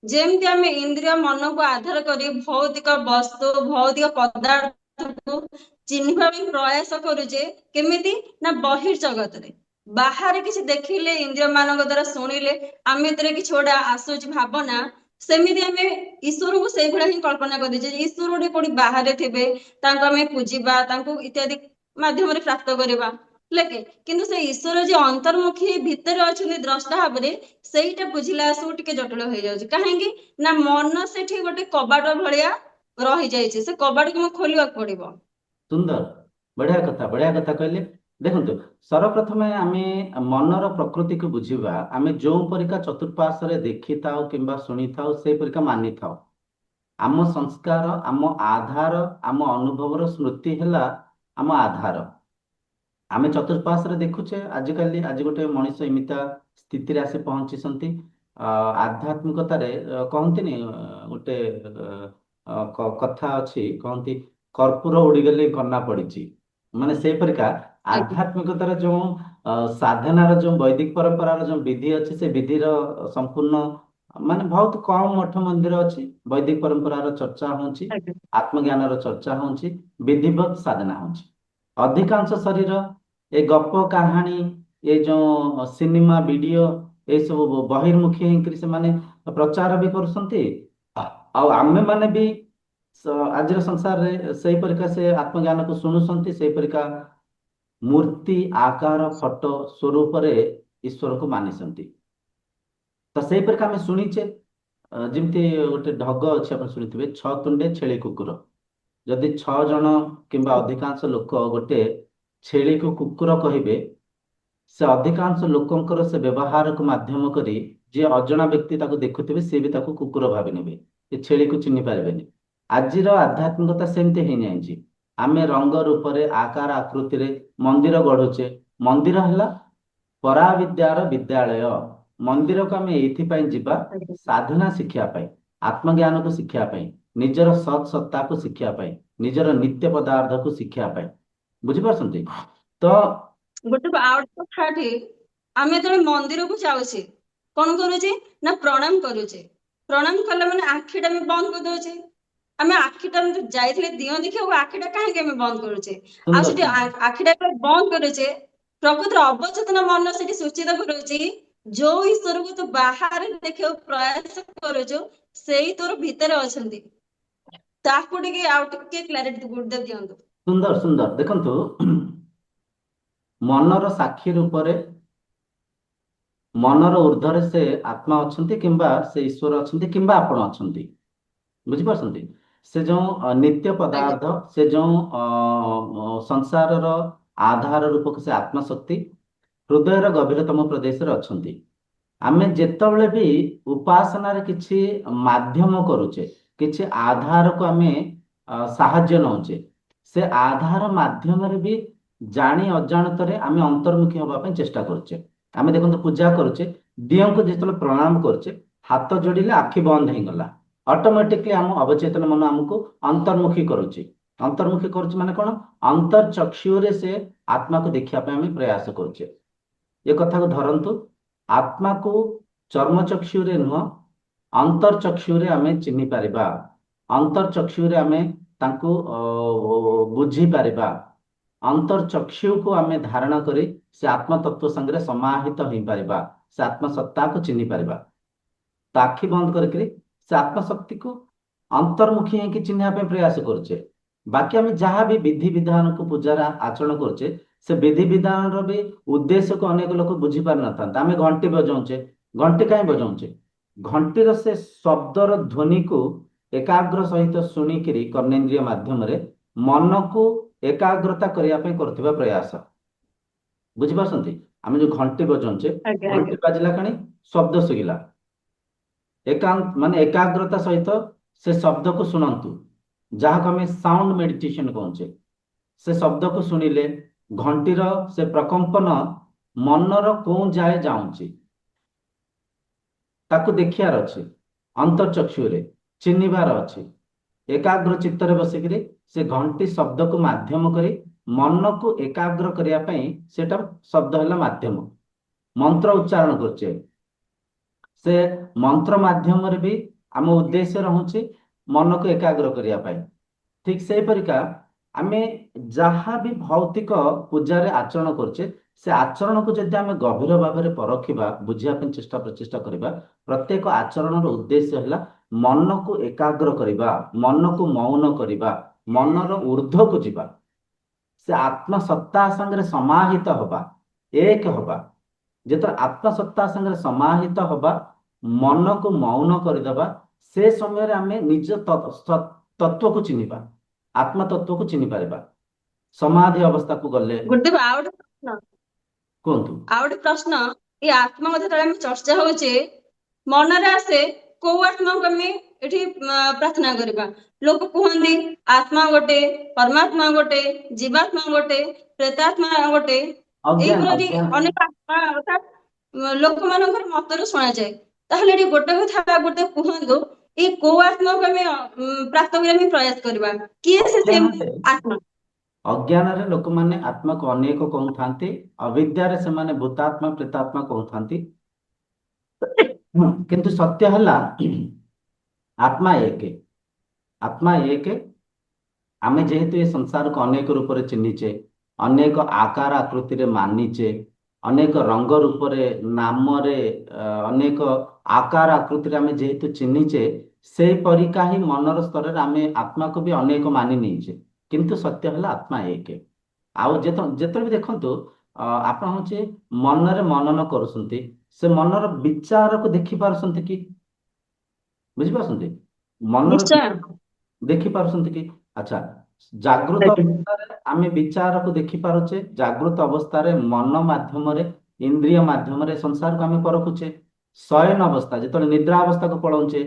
ଯେମିତି ଆମେ ଇନ୍ଦ୍ରିୟ ମନକୁ ଆଧାର କରି ଭୌତିକ ବସ୍ତୁ, ଭୌତିକ ପଦାର୍ଥକୁ ଚିହ୍ନିବା ପାଇଁ ପ୍ରୟାସ କରୁଛେ, କେମିତି ନା ବହିର୍ଜଗତରେ ବାହାରେ କିଛି ଦେଖିଲେ, ଇନ୍ଦ୍ରିୟ ମାନଙ୍କ ଦ୍ଵାରା ଶୁଣିଲେ ଆମେ ଭିତରେ କିଛି ଗୋଟେ ଆସୁଛି ଭାବନା, ସେମିତି ଆମେ ଈଶ୍ୱରଙ୍କୁ ସେଇଭଳିଆ ହିଁ କଳ୍ପନା କରିଛେ। ଈଶ୍ୱର ଗୋଟେ କୋଉଠି ବାହାରେ ଥିବେ, ତାଙ୍କୁ ଆମେ ପୂଜିବା, ତାଙ୍କୁ ଇତ୍ୟାଦି ମାଧ୍ୟମରେ ପ୍ରାପ୍ତ କରିବା, ହେଲେ କି? କିନ୍ତୁ ସେ ଈଶ୍ୱର ଯେ ଅନ୍ତର୍ମୁଖୀ ଭିତରେ ଅଛନ୍ତି ଦ୍ରଷ୍ଟା ଭାବରେ, ସେଇଟା ବୁଝିଲା ସବୁ ଟିକେ ଜଟିଳ ହେଇଯାଉଛି। କାହିଁକି ନା ମନ ସେଠି ଗୋଟେ କବାଟ ଭଳିଆ ରହିଯାଇଛି, ସେ କବାଟକୁ ଆମକୁ ଖୋଲିବାକୁ ପଡିବ।
ସୁନ୍ଦର, ବଢିଆ କଥା, ବଢିଆ କଥା କହିଲେ। ଦେଖନ୍ତୁ, ସର୍ବପ୍ରଥମେ ଆମେ ମନର ପ୍ରକୃତିକୁ ବୁଝିବା। ଆମେ ଯୋଉ ପରିକା ଚତୁଃପାର୍ଶ୍ୱରେ ଦେଖିଥାଉ କିମ୍ବା ଶୁଣିଥାଉ, ସେଇ ପରିକା ମାନିଥାଉ। ଆମ ସଂସ୍କାର, ଆମ ଆଧାର, ଆମ ଅନୁଭବର ସ୍ମୃତି ହେଲା ଆମ ଆଧାର। ଆମେ ଚତୁଃପାର୍ଶ୍ୱରେ ଦେଖୁଛେ, ଆଜିକାଲି ଆଜି ଗୋଟେ ମଣିଷ ଏମିତା ସ୍ଥିତିରେ ଆସି ପହଞ୍ଚିଛନ୍ତି, ଆଧ୍ୟାତ୍ମିକତାରେ କହନ୍ତିନି, ଗୋଟେ କଥା ଅଛି, କହନ୍ତି କର୍ପୂର ଉଡିଗଲେ କନା ପଡିଛି। ମାନେ ସେଇପରିକା
ଆଜ୍ଞା
ଆଧ୍ୟାତ୍ମିକତାର ଯୋଉ ସାଧନାର ଯୋଉ ବୈଦିକ ପରମ୍ପରାର ଯୋଉ ବିଧି ଅଛି ସେ ବିଧିର ସମ୍ପୂର୍ଣ୍ଣ ମାନେ ବହୁତ କମ ମଠ ମନ୍ଦିର ଅଛି। ବୈଦିକ ପରମ୍ପରାର ଚର୍ଚ୍ଚା ହଉଛି,
ଆଜ୍ଞା
ଆତ୍ମଜ୍ଞାନର ଚର୍ଚ୍ଚା ହଉଛି, ବିଧିବତ ସାଧନା ହଉଛି। ଅଧିକାଂଶ ଶରୀର ଏ ଗପ କାହାଣୀ, ଏ ଯୋଉ ସିନେମା ଭିଡିଓ, ଏସବୁ ବହିର୍ମୁଖୀ ହେଇକରି ସେମାନେ ପ୍ରଚାର ବି କରୁଛନ୍ତି। ଆଉ ଆମେ ମାନେ ବି ଆଜିର ସଂସାରରେ ସେଇପରିକା ସେ ଆତ୍ମଜ୍ଞାନକୁ ଶୁଣୁଛନ୍ତି, ସେଇପରିକା ମୂର୍ତ୍ତି ଆକାର ଫଟୋ ସ୍ୱରୂପରେ ଈଶ୍ୱରକୁ ମାନିଛନ୍ତି। ତ ସେଇପରିକା ଆମେ ଶୁଣିଛେ ଯେମିତି ଗୋଟେ ଢଗ ଅଛି, ଆପଣ ଶୁଣିଥିବେ, ଛଅ ତୁଣ୍ଡେ ଛେଳି କୁକୁର। ଯଦି 6 ଜଣ କିମ୍ବା ଅଧିକାଂଶ ଲୋକ ଗୋଟେ ଛେଳିକୁ କୁକୁର କହିବେ, ସେ ଅଧିକାଂଶ ଲୋକଙ୍କର ସେ ବ୍ୟବହାରକୁ ମାଧ୍ୟମ କରି ଯିଏ ଅଜଣା ବ୍ୟକ୍ତି ତାକୁ ଦେଖୁଥିବେ ସିଏ ବି ତାକୁ କୁକୁର ଭାବି ନେବେ, ଏ ଛେଳିକୁ ଚିହ୍ନି ପାରିବେନି। ଆଜିର ଆଧ୍ୟାତ୍ମିକତା ସେମିତି ହେଇଯାଇଛି। ଆମେ ରଙ୍ଗ ରୂପରେ ଆକାର ଆକୃତିରେ ମନ୍ଦିର ଗଢୁଛେ। ମନ୍ଦିର ହେଲା ପରାବିଦ୍ୟାର ବିଦ୍ୟାଳୟ। ମନ୍ଦିରକୁ ଆମେ ଏଇଥିପାଇଁ ଯିବା,
ଆଜ୍ଞା।
ସାଧନା ଶିଖିବା ପାଇଁ, ଆତ୍ମଜ୍ଞାନକୁ ଶିଖିବା ପାଇଁ, ନିଜର ସତ୍ ସତ୍ତାକୁ ଶିଖିବା ପାଇଁ, ନିଜର ନିତ୍ୟ ପଦାର୍ଥକୁ ଶିଖିବା ପାଇଁ। ବୁଝିପାରୁଛନ୍ତି? ତ
ଆଉ ଗୋଟେ କଥା ଏଠି, ଆମେ ଯେତେବେଳେ ମନ୍ଦିରକୁ ଯାଉଛେ କଣ କରୁଛେ ନା ପ୍ରଣାମ କରୁଛେ। ପ୍ରଣାମ କଲା ମାନେ ଆଖିଟା ଆମେ ବନ୍ଦ କରିଦଉଛେ। ଆମେ ଆଖିଟା ଯାଇଥିଲେ ଦିଅ ଦେଖିବାକୁ, ଆଖିଟା କାହିଁକି ଆମେ ବନ୍ଦ କରୁଛେ? ଆଉ
ସୁନ୍ଦର
ସେଠି
ସୁନ୍ଦର
ଆଖିଟା ଯେତେବେଳେ ବନ୍ଦ କରୁଛେ, ପ୍ରକୃତିର ଅବଚେତନ ମନ ସେଠି ସୂଚିତ କରୁଛି, ଯୋଉ ଈଶ୍ୱରକୁ ତୁ ବାହାରେ ଦେଖିବାକୁ ପ୍ରୟାସ କରୁଛୁ ସେଇ ତୋର ଭିତରେ ଅଛନ୍ତି। ତାକୁ ଟିକେ ଆଉ ଟିକେ କ୍ଲାରିଟି ଗୁରୁଦେବ ଦିଅନ୍ତୁ।
ସୁନ୍ଦର ସୁନ୍ଦର ଦେଖନ୍ତୁ, ମନର ସାକ୍ଷୀ ରୂପରେ, ମନର ଉର୍ଦ୍ଧ୍ୱରେ ସେ ଆତ୍ମା ଅଛନ୍ତି କିମ୍ବା ସେ ଈଶ୍ୱର ଅଛନ୍ତି କିମ୍ବା ଆପଣ ଅଛନ୍ତି। ବୁଝିପାରୁଛନ୍ତି? ସେ ଯୋଉ ନିତ୍ୟ
ଆଜ୍ଞା
ପଦାର୍ଥ, ସେ ଯୋଉ ସଂସାରର ଆଧାର ରୂପକ ସେ ଆତ୍ମଶକ୍ତି ହୃଦୟର ଗଭୀରତମ ପ୍ରଦେଶରେ ଅଛନ୍ତି। ଆମେ ଯେତେବେଳେ ବି ଉପାସନାରେ କିଛି ମାଧ୍ୟମ କରୁଛେ, କିଛି ଆଧାରକୁ ଆମେ ସାହାଯ୍ୟ ନଉଛେ, ସେ ଆଧାର ମାଧ୍ୟମରେ ବି ଜାଣି ଅଜାଣତରେ ଆମେ ଅନ୍ତର୍ମୁଖୀ ହବା ପାଇଁ ଚେଷ୍ଟା କରୁଛେ। ଆମେ ଦେଖନ୍ତୁ ପୂଜା କରୁଛେ, ଦିଅଁଙ୍କୁ ଯେତେବେଳେ ପ୍ରଣାମ କରୁଛେ, ହାତ ଯୋଡ଼ିଲେ ଆଖି ବନ୍ଦ ହେଇଗଲା, ଅଟୋମେଟିକଲି ଆମ ଅବଚେତନ ମନ ଆମକୁ ଅନ୍ତର୍ମୁଖୀ କରୁଛି। ଅନ୍ତର୍ମୁଖୀ କରୁଛି ମାନେ କଣ? ଅନ୍ତର୍ଚକ୍ଷୁରେ ସେ ଆତ୍ମାକୁ ଦେଖିବା ପାଇଁ ଆମେ ପ୍ରୟାସ କରୁଛେ। ଏ କଥାକୁ ଧରନ୍ତୁ, ଆତ୍ମାକୁ ଚର୍ମଚକ୍ଷୁରେ ନୁହଁ, ଅନ୍ତର୍ଚକ୍ଷୁରେ ଆମେ ଚିହ୍ନି ପାରିବା। ଅନ୍ତର୍ଚକ୍ଷୁରେ ଆମେ ତାଙ୍କୁ ବୁଝିପାରିବା। ଅନ୍ତର୍ଚକ୍ଷୁକୁ ଆମେ ଧାରଣ କରି ସେ ଆତ୍ମତତ୍ଵ ସାଙ୍ଗରେ ସମାହିତ ହେଇପାରିବା, ସେ ଆତ୍ମସତ୍ତାକୁ ଚିହ୍ନି ପାରିବା। ତ ଆଖି ବନ୍ଦ କରିକିରି ସେ ଆତ୍ମଶକ୍ତିକୁ ଅନ୍ତର୍ମୁଖୀ ହେଇକି ଚିହ୍ନିବା ପାଇଁ ପ୍ରୟାସ କରୁଛେ। ବାକି ଆମେ ଯାହା ବି ବିଧି ବିଧାନକୁ ପୂଜାରେ ଆଚରଣ କରୁଛେ, ସେ ବିଧି ବିଧାନର ବି ଉଦ୍ଦେଶ୍ୟକୁ ଅନେକ ଲୋକ ବୁଝି ପାରିନଥାନ୍ତି। ଆମେ ଘଣ୍ଟି ବଜାଉଛେ, ଘଣ୍ଟି କାହିଁ ବଜାଉଛେ? ଘଣ୍ଟିର ସେ ଶବ୍ଦର ଧ୍ୱନିକୁ ଏକାଗ୍ର ସହିତ ଶୁଣିକିରି କର୍ଣ୍ଣେନ୍ଦ୍ରିୟ ମାଧ୍ୟମରେ ମନକୁ ଏକାଗ୍ରତା କରିବା ପାଇଁ କରୁଥିବା ପ୍ରୟାସ। ବୁଝିପାରୁଛନ୍ତି? ଆମେ ଯୋଉ ଘଣ୍ଟି ବଜାଉଛେ,
ଆଜ୍ଞା ଆଜ୍ଞା
ଘଣ୍ଟି ବାଜିଲା କାଣି ଶବ୍ଦ ଶୁଭିଲା, ମାନେ ଏକାଗ୍ରତା ସହିତ ସେ ଶବ୍ଦକୁ ଶୁଣନ୍ତୁ, ଯାହାକୁ ଆମେ ସାଉଣ୍ଡ ମେଡିଟେସନ କହୁଛେ। ସେ ଶବ୍ଦକୁ ଶୁଣିଲେ ଘଣ୍ଟିର ସେ ପ୍ରକମ୍ପନ ମନର କୋଉ ଯାଏ ଯାଉଛି ତାକୁ ଦେଖିବାର ଅଛି, ଅନ୍ତର୍ଚକ୍ଷୁରେ ଚିହ୍ନିବାର ଅଛି। ଏକାଗ୍ର ଚିତ୍ତରେ ବସିକିରି ସେ ଘଣ୍ଟି ଶବ୍ଦକୁ ମାଧ୍ୟମ କରି ମନକୁ ଏକାଗ୍ର କରିବା ପାଇଁ, ସେଟା ଶବ୍ଦ ହେଲା ମାଧ୍ୟମ। ମନ୍ତ୍ର ଉଚ୍ଚାରଣ କରୁଛେ, ସେ ମନ୍ତ୍ର ମାଧ୍ୟମରେ ବି ଆମ ଉଦ୍ଦେଶ୍ୟ ରହୁଛି ମନକୁ ଏକାଗ୍ର କରିବା ପାଇଁ। ଠିକ ସେଇପରିକା ଆମେ ଯାହା ବି ଭୌତିକ ପୂଜାରେ ଆଚରଣ କରୁଛେ, ସେ ଆଚରଣକୁ ଯଦି ଆମେ ଗଭୀର ଭାବରେ ପରଖିବା, ବୁଝିବା ପାଇଁ ଚେଷ୍ଟା ପ୍ରଚେଷ୍ଟା କରିବା, ପ୍ରତ୍ୟେକ ଆଚରଣର ଉଦ୍ଦେଶ୍ୟ ହେଲା ମନକୁ ଏକାଗ୍ର କରିବା, ମନକୁ ମୌନ କରିବା, ମନର ଊର୍ଦ୍ଧ୍ୱକୁ ଯିବା, ସେ ଆତ୍ମସତ୍ତା ସାଙ୍ଗରେ ସମାହିତ ହବା, ଏକ ହବା। ଯେତେବେଳେ ଆତ୍ମସତ୍ତା ସାଙ୍ଗରେ ସମାହିତ ହବା, ମନକୁ ମୌନ କରିଦବା, ସେ ସମୟରେ ଆମେ ନିଜ ତତ୍ଵକୁ ଚିହ୍ନିବା, ଆତ୍ମ ତତ୍ଵକୁ ଚିହ୍ନି ପାରିବା। ସମାଧି ଅବସ୍ଥାକୁ ଗଲେ।
ଗୁରୁଦେବ ଆଉ ଗୋଟେ ପ୍ରଶ୍ନ,
କୁହନ୍ତୁ।
ଏଇ ଆତ୍ମା କଥା ଯେତେବେଳେ ଆମେ ଚର୍ଚ୍ଚା ହଉଛେ, ମନରେ ଆସେ କୋଉ ଆତ୍ମାକୁ ଆମେ ଏଠି ପ୍ରାର୍ଥନା କରିବା? ଲୋକ କୁହନ୍ତି ଆତ୍ମା ଗୋଟେ, ପରମାତ୍ମା ଗୋଟେ, ଜୀବାତ୍ମା ଗୋଟେ, ପ୍ରେତାତ୍ମା ଗୋଟେ,
ଅଜ୍ଞାନ
ଏଇପରି
ଅଜ୍ଞାନ
ଅନେକ ଆତ୍ମା କଥା ଲୋକମାନଙ୍କର ମତରୁ ଶୁଣାଯାଏ। ତାହେଲେ ଏଠି ଗୋଟେ କଥା ଗୋଟେ କୁହନ୍ତୁ, ଏଇ କୋଉ ଆତ୍ମାକୁ ଆମେ ପ୍ରାପ୍ତ କରିବା ପାଇଁ ପ୍ରୟାସ କରିବା? କିଏ ସେ
ଅଜ୍ଞାନରେ
ଆତ୍ମା?
ଅଜ୍ଞାନରେ ଲୋକମାନେ ଆତ୍ମାକୁ ଅନେକ କହୁଥାନ୍ତି, ଅବିଦ୍ୟାରେ ସେମାନେ ଭୂତାତ୍ମା ପ୍ରେତାତ୍ମା କହୁଥାନ୍ତି। କିନ୍ତୁ ସତ୍ୟ ହେଲା ଆତ୍ମା ଏକ। ଆତ୍ମା ଏକ। ଆମେ ଯେହେତୁ ଏ ସଂସାରକୁ ଅନେକ ରୂପରେ ଚିହ୍ନିଛେ, ଅନେକ ଆକାର ଆକୃତିରେ ମାନିଛେ, ଅନେକ ରଙ୍ଗ ରୂପରେ, ନାମରେ, ଅନେକ ଆକାର ଆକୃତିରେ ଆମେ ଯେହେତୁ ଚିହ୍ନିଛେ, ସେଇପରିକା ହିଁ ମନର ସ୍ତରରେ ଆମେ ଆତ୍ମାକୁ ବି ଅନେକ ମାନି ନେଇଛେ। କିନ୍ତୁ ସତ୍ୟ ହେଲା ଆତ୍ମା ଏକ। ଆଉ ଯେତେବେଳେ ବି ଦେଖନ୍ତୁ, ଆପଣ ହଉଛି ମନରେ ମନନ କରୁଛନ୍ତି, ସେ ମନର ବିଚାରକୁ ଦେଖି ପାରୁଛନ୍ତି କି? ବୁଝିପାରୁଛନ୍ତି? ମନର
ନିଶ୍ଚୟ।
ଦେଖି ପାରୁଛନ୍ତି କି? ଆଚ୍ଛା, ଜାଗୃତ
ଆଜ୍ଞା।
ଅବସ୍ଥାରେ ଆମେ ବିଚାରକୁ ଦେଖି ପାରୁଛେ, ଜାଗୃତ ଅବସ୍ଥାରେ ମନ ମାଧ୍ୟମରେ, ଇନ୍ଦ୍ରିୟ ମାଧ୍ୟମରେ ସଂସାରକୁ ଆମେ ପରଖୁଛେ। ଶୟନ ଅବସ୍ଥା, ଯେତେବେଳେ ନିଦ୍ରା ଅବସ୍ଥାକୁ ପଳାଉଛେ,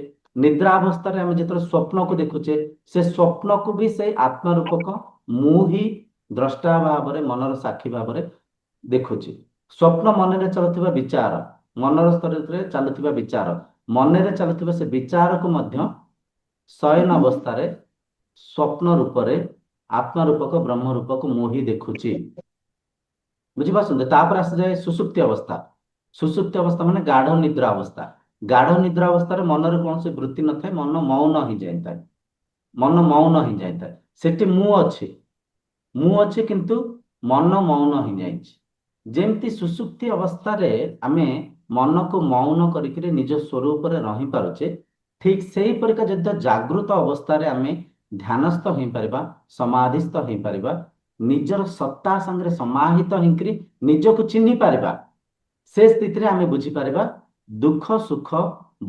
ନିଦ୍ରା ଅବସ୍ଥାରେ ଆମେ ଯେତେବେଳେ ସ୍ୱପ୍ନକୁ ଦେଖୁଛେ, ସେ ସ୍ୱପ୍ନକୁ ବି ସେଇ ଆତ୍ମ ରୂପକ ମୁଁ ହିଁ ଦ୍ରଷ୍ଟା ଭାବରେ, ମନର ସାକ୍ଷୀ ଭାବରେ ଦେଖୁଛି। ସ୍ୱପ୍ନ ମନରେ ଚାଲୁଥିବା ବିଚାର, ମନର ସ୍ତରରେ ଚାଲୁଥିବା ବିଚାର, ମନରେ ଚାଲୁଥିବା ସେ ବିଚାରକୁ ମଧ୍ୟ ଶୟନ ଅବସ୍ଥାରେ ସ୍ୱପ୍ନ ରୂପରେ ଆତ୍ମା ରୂପକ ବ୍ରହ୍ମ ରୂପକ ମୁଁ ହିଁ ଦେଖୁଛି। ବୁଝିପାରୁଛନ୍ତି? ତାପରେ ଆସିଯାଏ ସୁଷୁପ୍ତି ଅବସ୍ଥା। ସୁଷୁପ୍ତି ଅବସ୍ଥା ମାନେ ଗାଢ ନିଦ୍ରା ଅବସ୍ଥା। ଗାଢ ନିଦ୍ରା ଅବସ୍ଥାରେ ମନରେ କୌଣସି ବୃତ୍ତି ନଥାଏ, ମନ ମୌନ ହେଇଯାଇଥାଏ। ମନ ମୌନ ହେଇଯାଇଥାଏ। ସେଠି ମୁଁ ଅଛି କିନ୍ତୁ ମନ ମୌନ ହେଇଯାଇଛି। ଯେମିତି ସୁଷୁପ୍ତି ଅବସ୍ଥାରେ ଆମେ ମନକୁ ମୌନ କରିକିରି ନିଜ ସ୍ୱରୂପରେ ରହିପାରୁଛେ, ଠିକ ସେଇପରିକା ଯଦି ଜାଗୃତ ଅବସ୍ଥାରେ ଆମେ ଧ୍ୟାନସ୍ଥ ହେଇପାରିବା, ସମାଧିସ୍ଥ ହେଇପାରିବା, ନିଜର ସତ୍ତା ସାଙ୍ଗରେ ସମାହିତ ହେଇକିରି ନିଜକୁ ଚିହ୍ନି ପାରିବା, ସେ ସ୍ଥିତିରେ ଆମେ ବୁଝିପାରିବା ଦୁଃଖ ସୁଖ,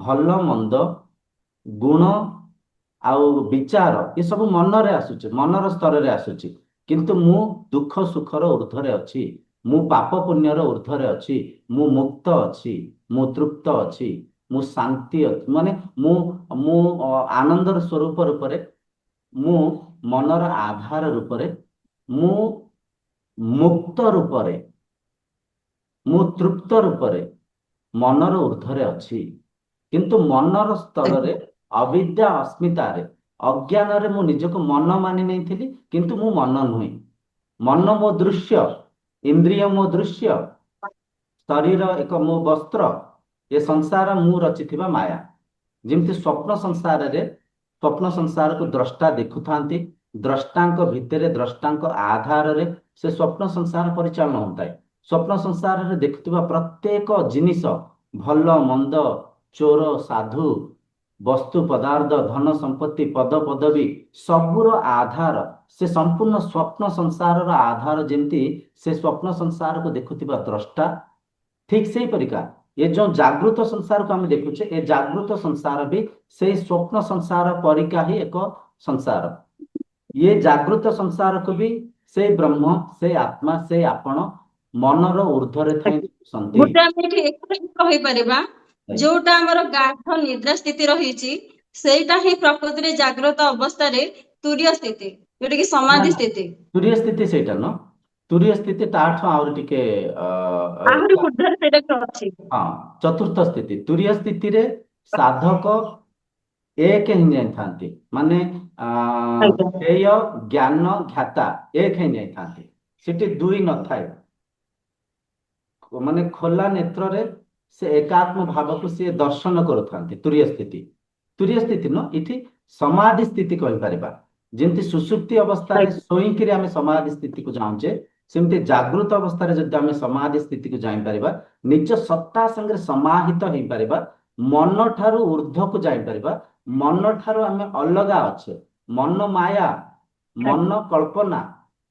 ଭଲ ମନ୍ଦ, ଗୁଣ ଆଉ ବିଚାର ଏସବୁ ମନରେ ଆସୁଛି, ମନର ସ୍ତରରେ ଆସୁଛି। କିନ୍ତୁ ମୁଁ ଦୁଃଖ ସୁଖର ଉର୍ଦ୍ଧ୍ୱରେ ଅଛି, ମୁଁ ପାପ ପୁଣ୍ୟର ଉର୍ଦ୍ଧ୍ୱରେ ଅଛି, ମୁଁ ମୁକ୍ତ ଅଛି, ମୁଁ ତୃପ୍ତ ଅଛି, ମୁଁ ଶାନ୍ତି ଅଛି, ମାନେ ମୁଁ ମୁଁ ଆନନ୍ଦର ସ୍ୱରୂପ ରୂପରେ, ମୁଁ ମନର ଆଧାର ରୂପରେ, ମୁଁ ମୁକ୍ତ ରୂପରେ, ମୁଁ ତୃପ୍ତ ରୂପରେ ମନର ଉର୍ଦ୍ଧ୍ୱରେ ଅଛି। କିନ୍ତୁ ମନର ସ୍ତରରେ ଅବିଦ୍ୟା ଅସ୍ମିତାରେ, ଅଜ୍ଞାନରେ ମୁଁ ନିଜକୁ ମନ ମାନି ନେଇଥିଲି, କିନ୍ତୁ ମୁଁ ମନ ନୁହେଁ। ମନ ମୋ ଦୃଶ୍ୟ, ଇନ୍ଦ୍ରିୟ ମୋ ଦୃଶ୍ୟ, ଶରୀର ଏକ ମୋ ବସ୍ତ୍ର, ଏ ସଂସାର ମୁଁ ରଚିଥିବା ମାୟା। ଯେମିତି ସ୍ୱପ୍ନ ସଂସାରକୁ ଦ୍ରଷ୍ଟା ଦେଖୁଥାନ୍ତି, ଦ୍ରଷ୍ଟାଙ୍କ ଭିତରେ, ଦ୍ରଷ୍ଟାଙ୍କ ଆଧାରରେ ସେ ସ୍ୱପ୍ନ ସଂସାର ପରିଚାଳନା ହୋଇଥାଏ। ସ୍ୱପ୍ନ ସଂସାରରେ ଦେଖୁଥିବା ପ୍ରତ୍ୟେକ ଜିନିଷ, ଭଲ ମନ୍ଦ, ଚୋର ସାଧୁ, ବସ୍ତୁ ପଦାର୍ଥ, ଧନ ସମ୍ପତ୍ତି, ପଦ ପଦବୀ, ସବୁର ଆଧାର ସେ ସମ୍ପୂର୍ଣ୍ଣ ସ୍ୱପ୍ନ ସଂସାରର ଆଧାର। ଯେମିତି ସେ ସ୍ୱପ୍ନ ସଂସାରକୁ ଦେଖୁଥିବା ଦ୍ରଷ୍ଟା, ଠିକ ସେଇପରିକା ଏ ଯୋଉ ଜାଗୃତ ସଂସାରକୁ ଆମେ ଦେଖୁଛେ, ଏ ଜାଗୃତ ସଂସାର ବି ସେଇ ସ୍ୱପ୍ନ ସଂସାର ପରିକା ହିଁ ଏକ ସଂସାର। ଇଏ ଜାଗୃତ ସଂସାରକୁ ବି ସେଇ ବ୍ରହ୍ମ, ସେଇ ଆତ୍ମା, ସେଇ ଆପଣ ମନର ଉର୍ଦ୍ଧ୍ୱରେ ଥାଇ ଦେଖୁଛନ୍ତି।
ଗୋଟେ ଆମେ ଏଠି ଏକଥା ବି କହିପାରିବା, ଯୋଉଟା ଆମର ଗାଢ ନିଦ୍ରା ସ୍ଥିତି ରହିଛି, ସେଇଟା ହିଁ ପ୍ରକୃତିରେ ଜାଗ୍ରତ ଅବସ୍ଥାରେ ତୁରୀୟ ସ୍ଥିତି, ଯୋଉଟା କି
ନା
ସମାଧି
ନା,
ସ୍ଥିତି।
ତୁରୀୟ ସ୍ଥିତି ସେଇଟା ନୁହଁ। ତୁରୀୟ ସ୍ଥିତି ତାଠୁ ଆହୁରି ଟିକେ
ଆହୁରି ଉର୍ଦ୍ଧ୍ୱରେ ସେଇଟା ବି ଅଛି।
ହଁ, ଚତୁର୍ଥ ସ୍ଥିତି। ତୁରୀୟ ସ୍ଥିତିରେ ସାଧକ ଏକ ହେଇଯାଇଥାନ୍ତି, ମାନେ
ଆଜ୍ଞା।
ಧ್ಯେୟ ଜ୍ଞାନ ଜ୍ଞାତା ଏକ ହେଇଯାଇଥାନ୍ତି। ସେଠି ଦୁଇ ନଥାଏ। ମାନେ ଖୋଲା ନେତ୍ରରେ ସେ ଏକାତ୍ମ ଭାବକୁ ସିଏ ଦର୍ଶନ କରୁଥାନ୍ତି। ତୁରୀୟ ସ୍ଥିତି, ତୁରୀୟ ସ୍ଥିତି ନୁହଁ, ଏଠି ସମାଧି ସ୍ଥିତି କହିପାରିବା। ଯେମିତି ସୁଷୁପ୍ତି ଅବସ୍ଥାରେ
ଆଜ୍ଞା।
ଶୋଇକିରି ଆମେ ସମାଧି ସ୍ଥିତିକୁ ଯାଉଛେ, ସେମିତି ଜାଗୃତ ଅବସ୍ଥାରେ ଯଦି ଆମେ ସମାଧି ସ୍ଥିତିକୁ ଯାଇପାରିବା, ନିଜ ସତ୍ତା ସାଙ୍ଗରେ ସମାହିତ ହେଇପାରିବା, ମନ ଠାରୁ ଉର୍ଦ୍ଧ୍ୱକୁ ଯାଇପାରିବା, ମନ ଠାରୁ ଆମେ ଅଲଗା ଅଛେ। ମନ ମାୟା, ମନ କଳ୍ପନା,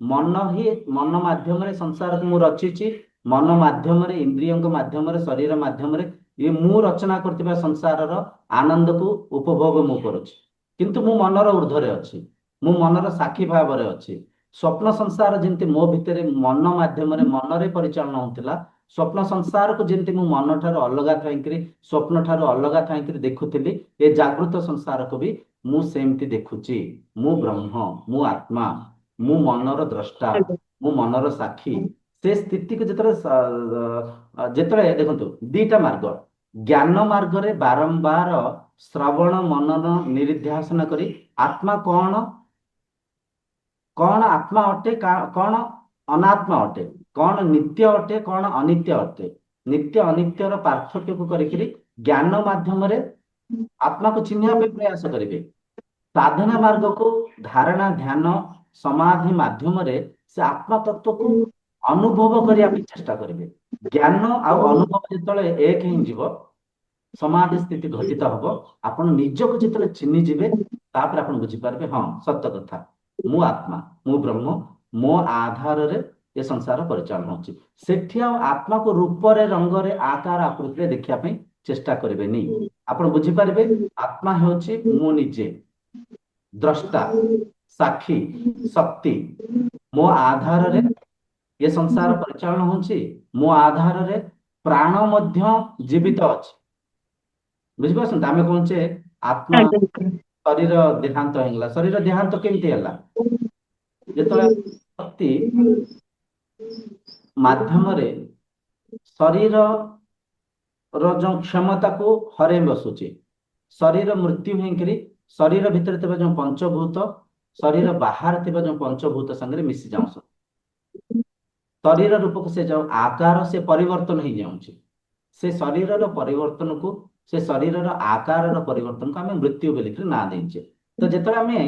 ମନ ହିଁ, ମନ ମାଧ୍ୟମରେ ସଂସାରକୁ ମୁଁ ରଚିଛି, ମନ ମାଧ୍ୟମରେ, ଇନ୍ଦ୍ରିୟଙ୍କ ମାଧ୍ୟମରେ, ଶରୀର ମାଧ୍ୟମରେ ଇଏ ମୁଁ ରଚନା କରୁଥିବା ସଂସାରର ଆନନ୍ଦକୁ ଉପଭୋଗ ମୁଁ କରୁଛି। କିନ୍ତୁ ମୁଁ ମନର ଉର୍ଦ୍ଧ୍ୱରେ ଅଛି, ମୁଁ ମନର ସାକ୍ଷୀ ଭାବରେ ଅଛି। ସ୍ୱପ୍ନ ସଂସାର ଯେମିତି ମୋ ଭିତରେ ମନ ମାଧ୍ୟମରେ, ମନରେ ପରିଚାଳନା ହଉଥିଲା, ସ୍ୱପ୍ନ ସଂସାରକୁ ଯେମିତି ମୁଁ ମନ ଠାରୁ ଅଲଗା ଥାଇକିରି, ସ୍ୱପ୍ନ ଠାରୁ ଅଲଗା ଥାଇକିରି ଦେଖୁଥିଲି, ଏ ଜାଗୃତ ସଂସାରକୁ ବି ମୁଁ ସେମିତି ଦେଖୁଛି। ମୁଁ ବ୍ରହ୍ମ, ମୁଁ ଆତ୍ମା, ମୁଁ ମନର ଦ୍ରଷ୍ଟା, ମୁଁ ମନର ସାକ୍ଷୀ। ସେ ସ୍ଥିତିକୁ ଯେତେବେଳେ ଦେଖନ୍ତୁ, ଦିଟା ମାର୍ଗ। ଜ୍ଞାନ ମାର୍ଗରେ ବାରମ୍ବାର ଶ୍ରବଣ ମନନ ନିରିଧ୍ୟାସନ କରି ଆତ୍ମା କଣ, କଣ ଆତ୍ମା ଅଟେ, କଣ ଅନାତ୍ମା ଅଟେ, କଣ ନିତ୍ୟ ଅଟେ, କଣ ଅନିତ୍ୟ ଅଟେ, ନିତ୍ୟ ଅନିତ୍ୟର ପାର୍ଥକ୍ୟକୁ କରିକିରି ଜ୍ଞାନ ମାଧ୍ୟମରେ ଆତ୍ମାକୁ ଚିହ୍ନିବା ପାଇଁ ପ୍ରୟାସ କରିବେ। ସାଧନା ମାର୍ଗକୁ ଧାରଣା, ଧ୍ୟାନ, ସମାଧି ମାଧ୍ୟମରେ ସେ ଆତ୍ମା ତତ୍ଵକୁ ଅନୁଭବ କରିବା ପାଇଁ ଚେଷ୍ଟା କରିବେ। ଜ୍ଞାନ ଆଉ ଅନୁଭବ ଯେତେବେଳେ ଏକ ହେଇଯିବ, ସମାଧି ସ୍ଥିତି ଘଟିତ ହବ, ଆପଣ ନିଜକୁ ଯେତେବେଳେ ଚିହ୍ନିଯିବେ, ତାପରେ ଆପଣ ବୁଝିପାରିବେ ହଁ ସତ କଥା, ମୁଁ ଆତ୍ମା, ମୁଁ ବ୍ରହ୍ମ, ମୋ ଆଧାରରେ ଏ ସଂସାର ପରିଚାଳନା ହଉଛି। ସେଠି ଆଉ ଆତ୍ମାକୁ ରୂପରେ, ରଙ୍ଗରେ, ଆକାର ଆକୃତିରେ ଦେଖିବା ପାଇଁ ଚେଷ୍ଟା କରିବେନି। ଆପଣ ବୁଝିପାରିବେ ଆତ୍ମା ହେଉଛି ମୁଁ ନିଜେ, ଦ୍ରଷ୍ଟା, ସାକ୍ଷୀ, ଶକ୍ତି। ମୋ ଆଧାରରେ ଏ ସଂସାର ପରିଚାଳନା ହଉଛି, ମୋ ଆଧାରରେ ପ୍ରାଣ ମଧ୍ୟ ଜୀବିତ ଅଛି। ବୁଝିପାରୁଛନ୍ତି, ଆମେ କହୁଛେ ଆତ୍ମା,
ଆଜ୍ଞା।
ଶରୀର ଦେହାନ୍ତ ହେଇଗଲା। ଶରୀର ଦେହାନ୍ତ କେମିତି ହେଲା? ଯେତେବେଳେ ଶକ୍ତି ମାଧ୍ୟମରେ ଶରୀରର ଯୋଉ କ୍ଷମତାକୁ ହରେଇ ବସୁଛି, ଶରୀର ମୃତ୍ୟୁ ହେଇକିରି ଶରୀର ଭିତରେ ଥିବା ଯୋଉ ପଞ୍ଚଭୂତ, ଶରୀର ବାହାରେ ଥିବା ଯୋଉ ପଞ୍ଚଭୂତ ସାଙ୍ଗରେ ମିଶି ଯାଉଛନ୍ତି, ଶରୀର ରୂପକୁ ସେ ଯୋଉ ଆକାର ସେ ପରିବର୍ତ୍ତନ ହେଇଯାଉଛି। ସେ ଶରୀରର ପରିବର୍ତ୍ତନକୁ, ସେ ଶରୀରର ଆକାରର ପରିବର୍ତ୍ତନକୁ ଆମେ ମୃତ୍ୟୁ ବୋଲିକି ନାଁ ଦେଇଛେ। ତ ଯେତେବେଳେ ଆମେ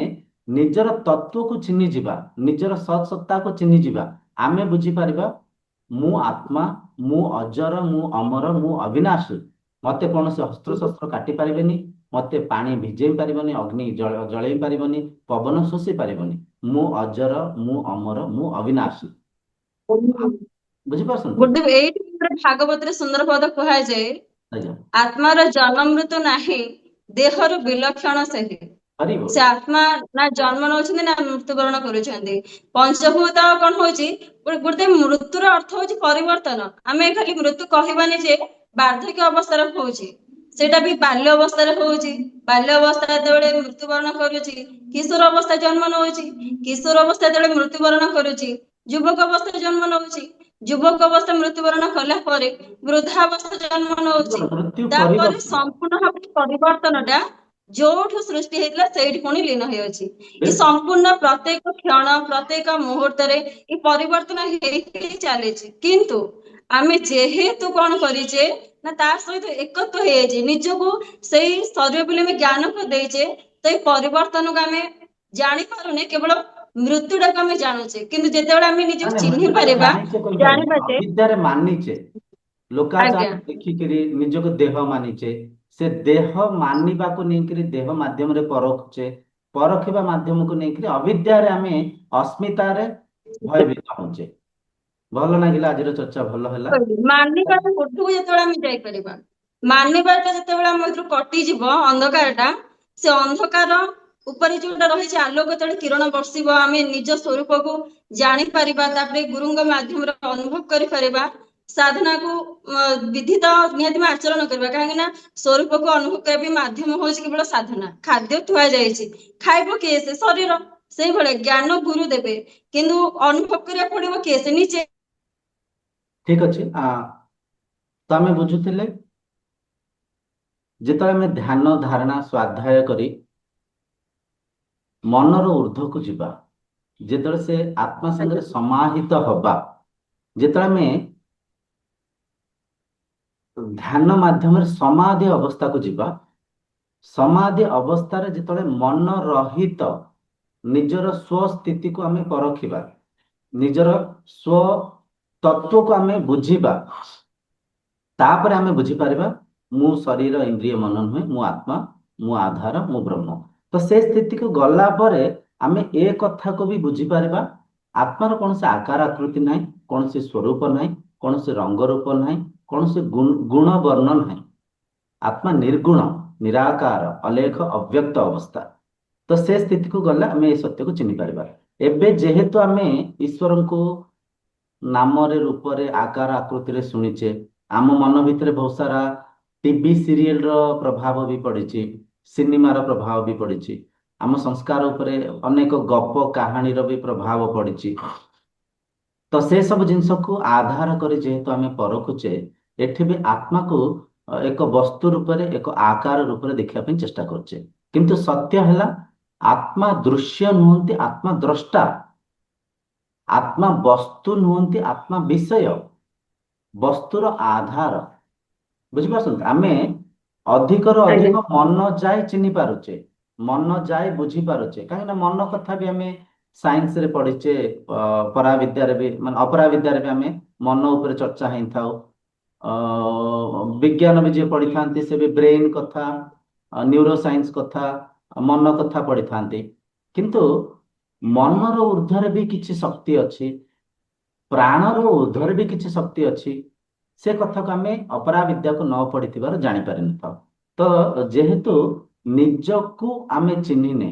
ନିଜର ତତ୍ଵକୁ ଚିହ୍ନିଯିବା, ନିଜର ସତ୍ ସତ୍ତାକୁ ଚିହ୍ନିଯିବା, ଆମେ ବୁଝିପାରିବା ମୁଁ ଆତ୍ମା, ମୁଁ ଅଜର, ମୁଁ ଅମର, ମୁଁ ଅବିନାଶୀ। ମତେ କୌଣସି ଅସ୍ତ୍ରଶସ୍ତ୍ର କାଟି ପାରିବେନି, ମତେ ପାଣି ଭିଜେଇ ପାରିବନି, ଅଗ୍ନି ଜଳେଇ ପାରିବନି, ପବନ ଶୋଷି ପାରିବନି। ମୁଁ ଅଜର, ମୁଁ ଅମର, ମୁଁ ଅବିନାଶୀ। ବୁଝିପାରୁଛନ୍ତି?
ଗୁରୁଦେବ, ଏଇଠି ଗୋଟେ ଭାଗବତରେ ସୁନ୍ଦର ପଦ କୁହାଯାଏ,
ଆଜ୍ଞା।
ଆତ୍ମାର ଜନ୍ମ ମୃତ୍ୟୁ ନାହିଁ, ଦେହରୁ ବିଲକ୍ଷଣ ସେହି।
ହରିବ।
ସେ ଆତ୍ମା ନା ଜନ୍ମ ନଉଛନ୍ତି ନା ମୃତ୍ୟୁବରଣ କରୁଛନ୍ତି। ପଞ୍ଚଭୂତ କଣ ହଉଛି, ଗୁରୁଦେବ ମୃତ୍ୟୁର ଅର୍ଥ ହଉଛି ପରିବର୍ତ୍ତନ। ଆମେ ଖାଲି ମୃତ୍ୟୁ କହିବାନି ଯେ ବାର୍ଦ୍ଧକ୍ୟ ଅବସ୍ଥାରେ ହଉଛି, ସେଇଟା ବି ବାଲ୍ୟ ଅବସ୍ଥାରେ ହଉଛି। ବାଲ୍ୟ ଅବସ୍ଥା ଯେତେବେଳେ ମୃତ୍ୟୁବରଣ କରୁଛି, କିଶୋର ଅବସ୍ଥା ଜନ୍ମ ନଉଛି, କିଶୋର ଅବସ୍ଥା ଯେତେବେଳେ ମୃତ୍ୟୁବରଣ କରୁଛି, ଯୁବକ ଅବସ୍ଥାରେ ଜନ୍ମ ନଉଛି, ଯୁବକ ଅବସ୍ଥା ମୃତ୍ୟୁବରଣ କଲା ପରେ ବୃଦ୍ଧାବସ୍ଥା ଜନ୍ମ ନଉଛି।
ମୃତ୍ୟୁ
ତାପରେ
ପରିବର୍ତ୍ତନ।
ସମ୍ପୂର୍ଣ୍ଣ ଭାବରେ ପରିବର୍ତ୍ତନ ଟା ଯୋଉଠୁ ସୃଷ୍ଟି ହେଇଥିଲା ସେଇଠି ପୁଣି ଲୀନ ହେଇଯାଉଛି। ଏ
ବିଲକୁଲ।
ସମ୍ପୂର୍ଣ୍ଣ ପ୍ରତ୍ୟେକ କ୍ଷଣ, ପ୍ରତ୍ୟେକ ମୁହୂର୍ତ୍ତରେ ଏ ପରିବର୍ତ୍ତନ ହେଇ ଚାଲିଛି। କିନ୍ତୁ ଆମେ ଯେହେତୁ କଣ କରିଛେ ନା ତା ସହିତ ଏକତ୍ବ ହେଇଯାଇଛି, ନିଜକୁ ସେଇ ଶରୀର ବୋଲି ଆମେ ଜ୍ଞାନକୁ ଦେଇଛେ, ତ ଏଇ ପରିବର୍ତ୍ତନକୁ ଆମେ ଜାଣିପାରୁନେ, କେବଳ ମୃତ୍ୟୁଟାକୁ ଆମେ ଜାଣୁଛେ। କିନ୍ତୁ ଯେତେବେଳେ ଆମେ ନିଜକୁ
ମାନେ
ଚିହ୍ନି
ମୃତ୍ୟୁଟାକୁ
ପାରିବା,
ଜାଣିଛେ କହିପାରିବି,
ଜାଣିବା ଯେ
ଅବିଦ୍ୟାରେ ମାନିଛେ,
ଆଜ୍ଞା,
ଲୋକାଚାର ଦେଖିକିରି ନିଜକୁ ଦେହ ମାନିଛେ, ସେ ଦେହ ମାନିବାକୁ ନେଇକିରି ଦେହ ମାଧ୍ୟମରେ ପରଖୁଛେ, ପରଖିବା ମାଧ୍ୟମକୁ ନେଇକିରି ଅବିଦ୍ୟାରେ ଆମେ ଅସ୍ମିତାରେ ଭୟଭୀତ ହଉଛେ। ଭଲ ଲାଗିଲା, ଆଜିର ଚର୍ଚ୍ଚା ଭଲ ହେଲା।
ମାନିବାର କୋଠକୁ ଯେତେବେଳେ ଆମେ ଯାଇପାରିବା, ମାନିବାଟା ଯେତେବେଳେ ଆମ ଭିତରୁ କଟିଯିବ, ଅନ୍ଧକାରଟା, ସେ ଅନ୍ଧକାର ଉପରେ ଯୋଉଟା ରହିଛି ଆଲୋକ ଯେତେବେଳେ କିରଣ ବର୍ଷିବ, ଆମେ ନିଜ ସ୍ୱରୂପକୁ ଜାଣିପାରିବା, ତାପରେ ଗୁରୁଙ୍କ ମାଧ୍ୟମରେ ଅନୁଭବ କରିପାରିବା। ସାଧନାକୁ ବିଧି ତ ନିହାତି ଆମେ ଆଚରଣ କରିବା, କାହିଁକି ନା ସ୍ୱରୂପକୁ ଅନୁଭବ କରିବା ପାଇଁ ମାଧ୍ୟମ ହଉଛି କେବଳ ସାଧନା। ଖାଦ୍ୟ ଥୁଆଯାଇଛି, ଖାଇବ କିଏ? ସେ ଶରୀର। ସେଇଭଳିଆ ଜ୍ଞାନ ଗୁରୁ ଦେବେ, କିନ୍ତୁ ଅନୁଭବ କରିବାକୁ ପଡିବ କିଏ? ସେ ନିଜେ।
ଠିକ ଅଛି। ତ ଆମେ ବୁଝୁଥିଲେ ଯେତେବେଳେ ଆମେ ଧ୍ୟାନ, ଧାରଣା, ସ୍ୱାଧ୍ୟାୟ କରି ମନର ঊର୍ଧ୍ୱକୁ ଯିବା, ଯେତେବେଳେ ସେ ଆତ୍ମା ସାଙ୍ଗରେ ସମାହିତ ହବା, ଯେତେବେଳେ ଆମେ ଧ୍ୟାନ ମାଧ୍ୟମରେ ସମାଧି ଅବସ୍ଥାକୁ ଯିବା, ସମାଧି ଅବସ୍ଥାରେ ଯେତେବେଳେ ମନ ରହିତ ନିଜର ସ୍ୱସ୍ଥିତିକୁ ଆମେ ପରଖିବା, ନିଜର ସ୍ୱ ତତ୍ଵକୁ ଆମେ ବୁଝିବା, ତାପରେ ଆମେ ବୁଝିପାରିବା ମୁଁ ଶରୀର, ଇନ୍ଦ୍ରିୟ, ମନ ନୁହେଁ, ମୁଁ ଆତ୍ମା, ମୁଁ ଆଧାର, ମୁଁ ବ୍ରହ୍ମ। ତ ସେ ସ୍ଥିତିକୁ ଗଲା ପରେ ଆମେ ଏ କଥାକୁ ବି ବୁଝିପାରିବା ଆତ୍ମାର କୌଣସି ଆକାର ଆକୃତି ନାହିଁ, କୌଣସି ସ୍ୱରୂପ ନାହିଁ, କୌଣସି ରଙ୍ଗ ରୂପ ନାହିଁ, କୌଣସି ଗୁଣ ବର୍ଣ୍ଣ ନାହିଁ। ଆତ୍ମା ନିର୍ଗୁଣ, ନିରାକାର, ଅଲେଖ, ଅବ୍ୟକ୍ତ ଅବସ୍ଥା। ତ ସେ ସ୍ଥିତିକୁ ଗଲେ ଆମେ ଏ ସତ୍ୟକୁ ଚିହ୍ନି ପାରିବା। ଏବେ ଯେହେତୁ ଆମେ ଈଶ୍ୱରଙ୍କୁ ନାମରେ, ରୂପରେ, ଆକାର ଆକୃତିରେ ଶୁଣିଛେ, ଆମ ମନ ଭିତରେ ବହୁତ ସାରା ଟିଭି ସିରିଏଲର ପ୍ରଭାବ ବି ପଡିଛି, ସିନେମାର ପ୍ରଭାବ ବି ପଡିଛି, ଆମ ସଂସ୍କାର ଉପରେ ଅନେକ ଗପ କାହାଣୀର ବି ପ୍ରଭାବ ପଡିଛି। ତ ସେ ସବୁ ଜିନିଷକୁ ଆଧାର କରି ଯେହେତୁ ଆମେ ପରଖୁଛେ, ଏଠି ବି ଆତ୍ମାକୁ ଏକ ବସ୍ତୁ ରୂପରେ, ଏକ ଆକାର ରୂପରେ ଦେଖିବା ପାଇଁ ଚେଷ୍ଟା କରୁଛେ। କିନ୍ତୁ ସତ୍ୟ ହେଲା ଆତ୍ମା ଦୃଶ୍ୟ ନୁହନ୍ତି, ଆତ୍ମା ଦ୍ରଷ୍ଟା। ଆତ୍ମା ବସ୍ତୁ ନୁହନ୍ତି, ଆତ୍ମା ବିଷୟ, ବସ୍ତୁର ଆଧାର। ବୁଝିପାରୁଛନ୍ତି? ଆମେ ଅଧିକରୁ
ଆଜ୍ଞା
ଅଧିକ ମନ ଯାଇ ଚିହ୍ନି ପାରୁଛେ, ମନ ଯାଇ ବୁଝି ପାରୁଛେ। କାହିଁକି ନା ମନ କଥା ବି ଆମେ ସାଇନ୍ସ ରେ ପଢିଛେ, ପରାବିଦ୍ୟାରେ ବି, ମାନେ ଅପରାବିଦ୍ୟାରେ ବି ଆମେ ମନ ଉପରେ ଚର୍ଚ୍ଚା ହେଇଥାଉ। ବିଜ୍ଞାନ ବି ଯିଏ ପଢିଥାନ୍ତି ସେ ବି ବ୍ରେନ୍ କଥା, ନ୍ୟୁରୋ ସାଇନ୍ସ କଥା, ମନ କଥା ପଢିଥାନ୍ତି। କିନ୍ତୁ ମନର ଊର୍ଦ୍ଧ୍ୱରେ ବି କିଛି ଶକ୍ତି ଅଛି, ପ୍ରାଣର ଊର୍ଦ୍ଧ୍ୱରେ ବି କିଛି ଶକ୍ତି ଅଛି। ସେ କଥାକୁ ଆମେ ଅପରାବିଦ୍ୟାକୁ ନ ପଢିଥିବାରୁ ଜାଣିପାରିନଥାଉ। ତ ଯେହେତୁ ନିଜକୁ ଆମେ ଚିହ୍ନିନେ,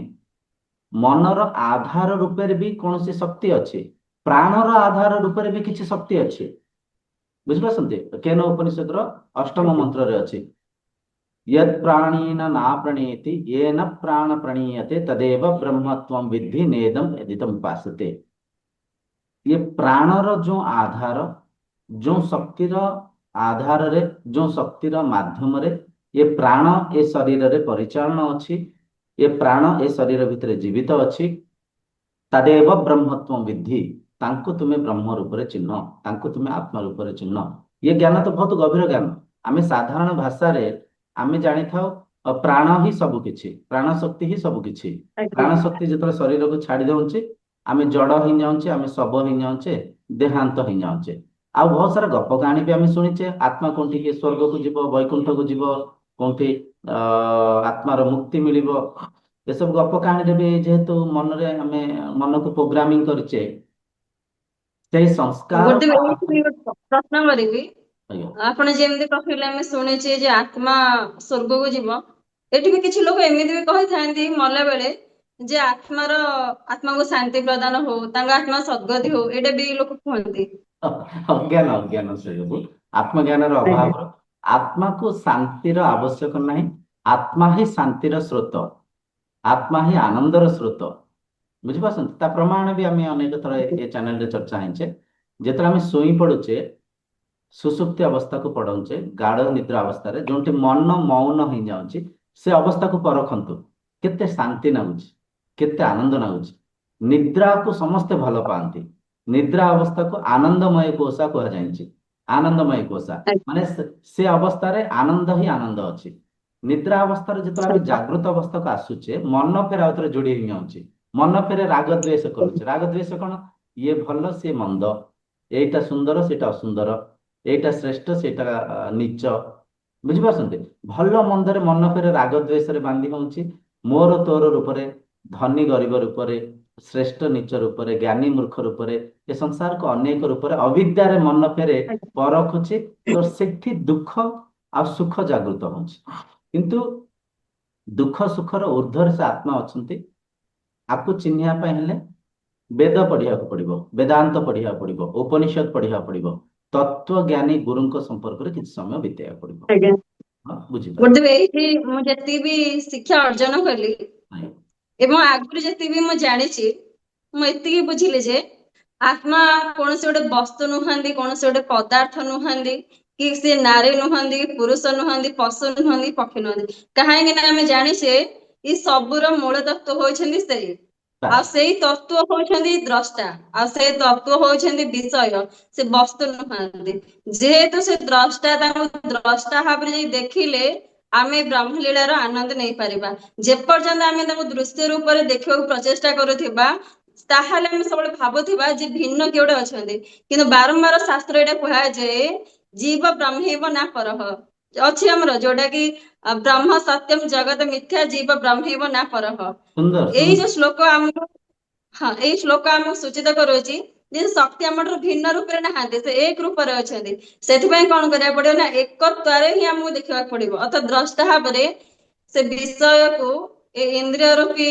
ମନର ଆଧାର ରୂପରେ ବି କୌଣସି ଶକ୍ତି ଅଛି, ପ୍ରାଣର ଆଧାର ରୂପରେ ବି କିଛି ଶକ୍ତି ଅଛି। ବୁଝିପାରୁଛନ୍ତି? କେନ ଉପନିଷଦର ଅଷ୍ଟମ
ଆଜ୍ଞା
ମନ୍ତ୍ରରେ ଅଛି, ୟତ୍ ପ୍ରାଣୀନ ନା ପ୍रणीयति येन प्राण प्रणीयते तदेव ब्रह्मत्वं विद्धि नेदम यदिदम उपासते। ये ପ୍ରାଣର ଯୋଉ ଆଧାର, ଯୋଉ ଶକ୍ତିର ଆଧାରରେ, ଯୋଉ ଶକ୍ତିର ମାଧ୍ୟମରେ ଏ ପ୍ରାଣ ଏ ଶରୀରରେ ପରିଚାଳନା ଅଛି, ଏ ପ୍ରାଣ ଏ ଶରୀର ଭିତରେ ଜୀବିତ ଅଛି, ତଦେବ ବ୍ରହ୍ମତ୍ୱ ବିଦ୍ଧି, ତାଙ୍କୁ ତୁମେ ବ୍ରହ୍ମ ରୂପରେ ଚିହ୍ନ, ତାଙ୍କୁ ତୁମେ ଆତ୍ମା ରୂପରେ ଚିହ୍ନ। ଇଏ ଜ୍ଞାନ ତ ବହୁତ ଗଭୀର ଜ୍ଞାନ। ଆମେ ସାଧାରଣ ଭାଷାରେ ଆମେ ଜାଣିଥାଉ ପ୍ରାଣ ହିଁ ସବୁ କିଛି, ପ୍ରାଣ ଶକ୍ତି ହିଁ ସବୁ କିଛି।
ଆଜ୍ଞା
ପ୍ରାଣ ଶକ୍ତି ଯେତେବେଳେ ଶରୀରକୁ ଛାଡି ଦଉଛି, ଆମେ ଜଡ ହେଇଯାଉଛେ, ଆମେ ଶବ ହେଇଯାଉଛେ, ଦେହାନ୍ତ ହେଇଯାଉଛେ। ଆଉ ବହୁତ ସାରା ଗପ କାହାଣୀ ବି ଆମେ ଶୁଣିଛେ, ଆତ୍ମା କୋଉଠିକି ସ୍ୱର୍ଗକୁ ଯିବ, ବୈକୁଣ୍ଠକୁ ଯିବ, କୋଉଠି ଆତ୍ମାର ମୁକ୍ତି ମିଳିବ। ଏସବୁ ଗପ କାହାଣୀରେ ବି ଯେହେତୁ ମନରେ ଆମେ ମନକୁ ପ୍ରୋଗ୍ରାମିଂ କରିଛେ, ସେଇ ସଂସ୍କାର
ଗୋଟେ
ଆମକୁ।
ଏଇଠି ଗୋଟେ ପ୍ରଶ୍ନ କରିବି।
ଆଜ୍ଞା।
ଆପଣ ଯେମିତି କହିଲେ ଆମେ ଶୁଣିଛେ ଯେ ଆତ୍ମା ସ୍ୱର୍ଗକୁ ଯିବ, ଏଠି ବି କିଛି ଲୋକ ଏମିତି ବି କହିଥାନ୍ତି ମଲା ବେଳେ ଯେ ଆତ୍ମାକୁ ଶାନ୍ତି ପ୍ରଦାନ ହଉ, ତାଙ୍କ ଆତ୍ମା ସଦ୍ଗତି ହଉ, ଏଇଟା ବି ଲୋକ କୁହନ୍ତି।
ଅଜ୍ଞାନ, ଅଜ୍ଞାନ ସେ ଯୋଗୁ, ଆତ୍ମଜ୍ଞାନର
ଆଜ୍ଞା
ଅଭାବର। ଆତ୍ମାକୁ ଶାନ୍ତିର ଆବଶ୍ୟକ ନାହିଁ, ଆତ୍ମା ହିଁ ଶାନ୍ତିର ସ୍ରୋତ, ଆତ୍ମା ହିଁ ଆନନ୍ଦର ସ୍ରୋତ। ବୁଝିପାରୁଛନ୍ତି? ତା ପ୍ରମାଣ ବି ଆମେ ଅନେକ ଥର ଏ ଚ୍ୟାନେଲରେ ଚର୍ଚ୍ଚା ହେଇଛେ। ଯେତେବେଳେ ଆମେ ଶୋଇ ପଡୁଛେ, ସୁଷୁପ୍ତି ଅବସ୍ଥାକୁ ପଢଉଛେ, ଗାଢ ନିଦ୍ରା ଅବସ୍ଥାରେ ଯୋଉଠି ମନ ମୌନ ହେଇଯାଉଛି, ସେ ଅବସ୍ଥାକୁ ପରଖନ୍ତୁ, କେତେ ଶାନ୍ତି ଲାଗୁଛି, କେତେ ଆନନ୍ଦ ଲାଗୁଛି। ନିଦ୍ରାକୁ ସମସ୍ତେ ଭଲ ପାଆନ୍ତି, ନିଦ୍ରା ଅବସ୍ଥାକୁ ଆନନ୍ଦମୟ କୋଷା କୁହାଯାଇଛି। ଆନନ୍ଦମୟ କୋଷା ମାନେ ସେ ଅବସ୍ଥାରେ ଆନନ୍ଦ ହିଁ ଆନନ୍ଦ ଅଛି। ନିଦ୍ରା ଅବସ୍ଥାରେ ଯେତେବେଳେ ଆମେ
ଆଜ୍ଞା
ଜାଗ୍ରତ ଅବସ୍ଥାକୁ ଆସୁଛେ, ମନ ଫେରେ ଆଉ ଥରେ ଯୋଡି ହେଇଯାଉଛି, ମନ ଫେରେ ରାଗ ଦ୍ವೇଷ କରୁଛି। ରାଗ ଦ୍ವೇଷ କଣ? ଇଏ ଭଲ ସିଏ ମନ୍ଦ, ଏଇଟା ସୁନ୍ଦର ସେଇଟା ଅସୁନ୍ଦର, ଏଇଟା ଶ୍ରେଷ୍ଠ ସେଇଟା ନୀଚ। ବୁଝିପାରୁଛନ୍ତି? ଭଲ ମନ୍ଦରେ ମନ ଫେରେ ରାଗ ଦ୍వేଷରେ ବାନ୍ଧି ହଉଛି, ମୋର ତୋର ରୂପରେ, ଧନୀ ଗରିବ ରୂପରେ, ଶ୍ରେଷ୍ଠ ନୀଚ ରୂପରେ, ଜ୍ଞାନୀ ମୂର୍ଖ ରୂପରେ, ଏ ସଂସାରକୁ ଅନେକ ରୂପରେ ଅବିଦ୍ୟାରେ ମନ ଫେରେ ପରଖୁଛି। ତ ସେଠି ଦୁଃଖ ଆଉ ସୁଖ ଜାଗୃତ ହଉଛି। କିନ୍ତୁ ଦୁଃଖ ସୁଖର ଊର୍ଦ୍ଧ୍ୱରେ ସେ ଆତ୍ମା ଅଛନ୍ତି। ଆକୁ ଚିହ୍ନିବା ପାଇଁ ହେଲେ ବେଦ ପଢିବାକୁ ପଡିବ, ବେଦାନ୍ତ ପଢିବାକୁ ପଡିବ, ଉପନିଷଦ ପଢିବାକୁ ପଡିବ, ତତ୍ଵଜ୍ଞାନୀ ଗୁରୁଙ୍କ ସମ୍ପର୍କରେ କିଛି ସମୟ ବିତେଇବାକୁ ପଡିବ।
ଆଜ୍ଞା।
ହଁ, ବୁଝିପାରିଲେ?
ଗୋଟେ ଏଇଠି ମୁଁ ଯେତିକି ବି ଶିକ୍ଷା ଅର୍ଜନ କଲି
ଆଜ୍ଞା।
ଏବଂ ଆଗରୁ ଯେତିକି ବି ମୁଁ ଜାଣିଛି, ମୁଁ ଏତିକି ବୁଝିଲି ଯେ ଆତ୍ମା କୌଣସି ଗୋଟେ ବସ୍ତୁ ନୁହନ୍ତି, କୌଣସି ଗୋଟେ ପଦାର୍ଥ ନୁହନ୍ତି, କି ସେ ନାରୀ ନୁହନ୍ତି, ପୁରୁଷ ନୁହନ୍ତି, ପଶୁ ନୁହନ୍ତି, ପକ୍ଷୀ ନୁହନ୍ତି। କାହିଁକି ନା ଆମେ ଜାଣିଛେ ଏ ସବୁର ମୂଳ ତତ୍ଵ ହଉଛନ୍ତି ସେଇ, ଆଉ
ବାସ୍।
ସେଇ ତତ୍ଵ ହଉଛନ୍ତି ଦ୍ରଷ୍ଟା, ଆଉ ସେଇ ତତ୍ଵ ହଉଛନ୍ତି ବିଷୟ, ସେ ବସ୍ତୁ ନୁହନ୍ତି। ଯେହେତୁ ସେ ଦ୍ରଷ୍ଟା, ତାଙ୍କୁ ଦ୍ରଷ୍ଟା ଭାବରେ ଯାଇ ଦେଖିଲେ ଆମେ ବ୍ରହ୍ମଲୀଳାର ଆନନ୍ଦ ନେଇପାରିବା। ଯେପର୍ଯ୍ୟନ୍ତ ଆମେ ତାଙ୍କୁ ଦୃଶ୍ୟ ରୂପରେ ଦେଖିବାକୁ ପ୍ରଚେଷ୍ଟା କରୁଥିବା, ତାହେଲେ ଆମେ ସବୁବେଳେ ଭାବୁଥିବା ଯେ ଭିନ୍ନ କିଏ ଗୋଟେ ଅଛନ୍ତି। କିନ୍ତୁ ବାରମ୍ବାର ଶାସ୍ତ୍ର ଏଇଟା କୁହାଯାଏ, ଜୀବ ବ୍ରହ୍ମୈବ ନା ପରଃ। ଅଛି ଆମର ଯୋଉଟା କି ବ୍ରହ୍ମ ସତ୍ୟମ୍ ଜଗତ ମିଥ୍ୟା ଜୀବ ବ୍ରହ୍ମୈବ ନା ପରଃ।
ସୁନ୍ଦର
ଏଇ
ସୁନ୍ଦର।
ଯୋଉ ଶ୍ଲୋକ ଆମକୁ, ହଁ, ଏଇ ଶ୍ଲୋକ ଆମକୁ ସୂଚିତ କରୁଛି ଯେ ଶକ୍ତି ଆମଠାରୁ ଭିନ୍ନ ରୂପରେ ନାହାନ୍ତି, ସେ ଏକ ରୂପରେ ଅଛନ୍ତି। ସେଥିପାଇଁ କଣ କରିବାକୁ ପଡିବ ନା ଏକତ୍ଵରେ ହିଁ ଆମକୁ ଦେଖିବାକୁ ପଡିବ। ଅର୍ଥାତ ଦ୍ରଷ୍ଟା ଭାବରେ ସେ ବିଷୟକୁ, ଏ ଇନ୍ଦ୍ରିୟ ରୂପୀ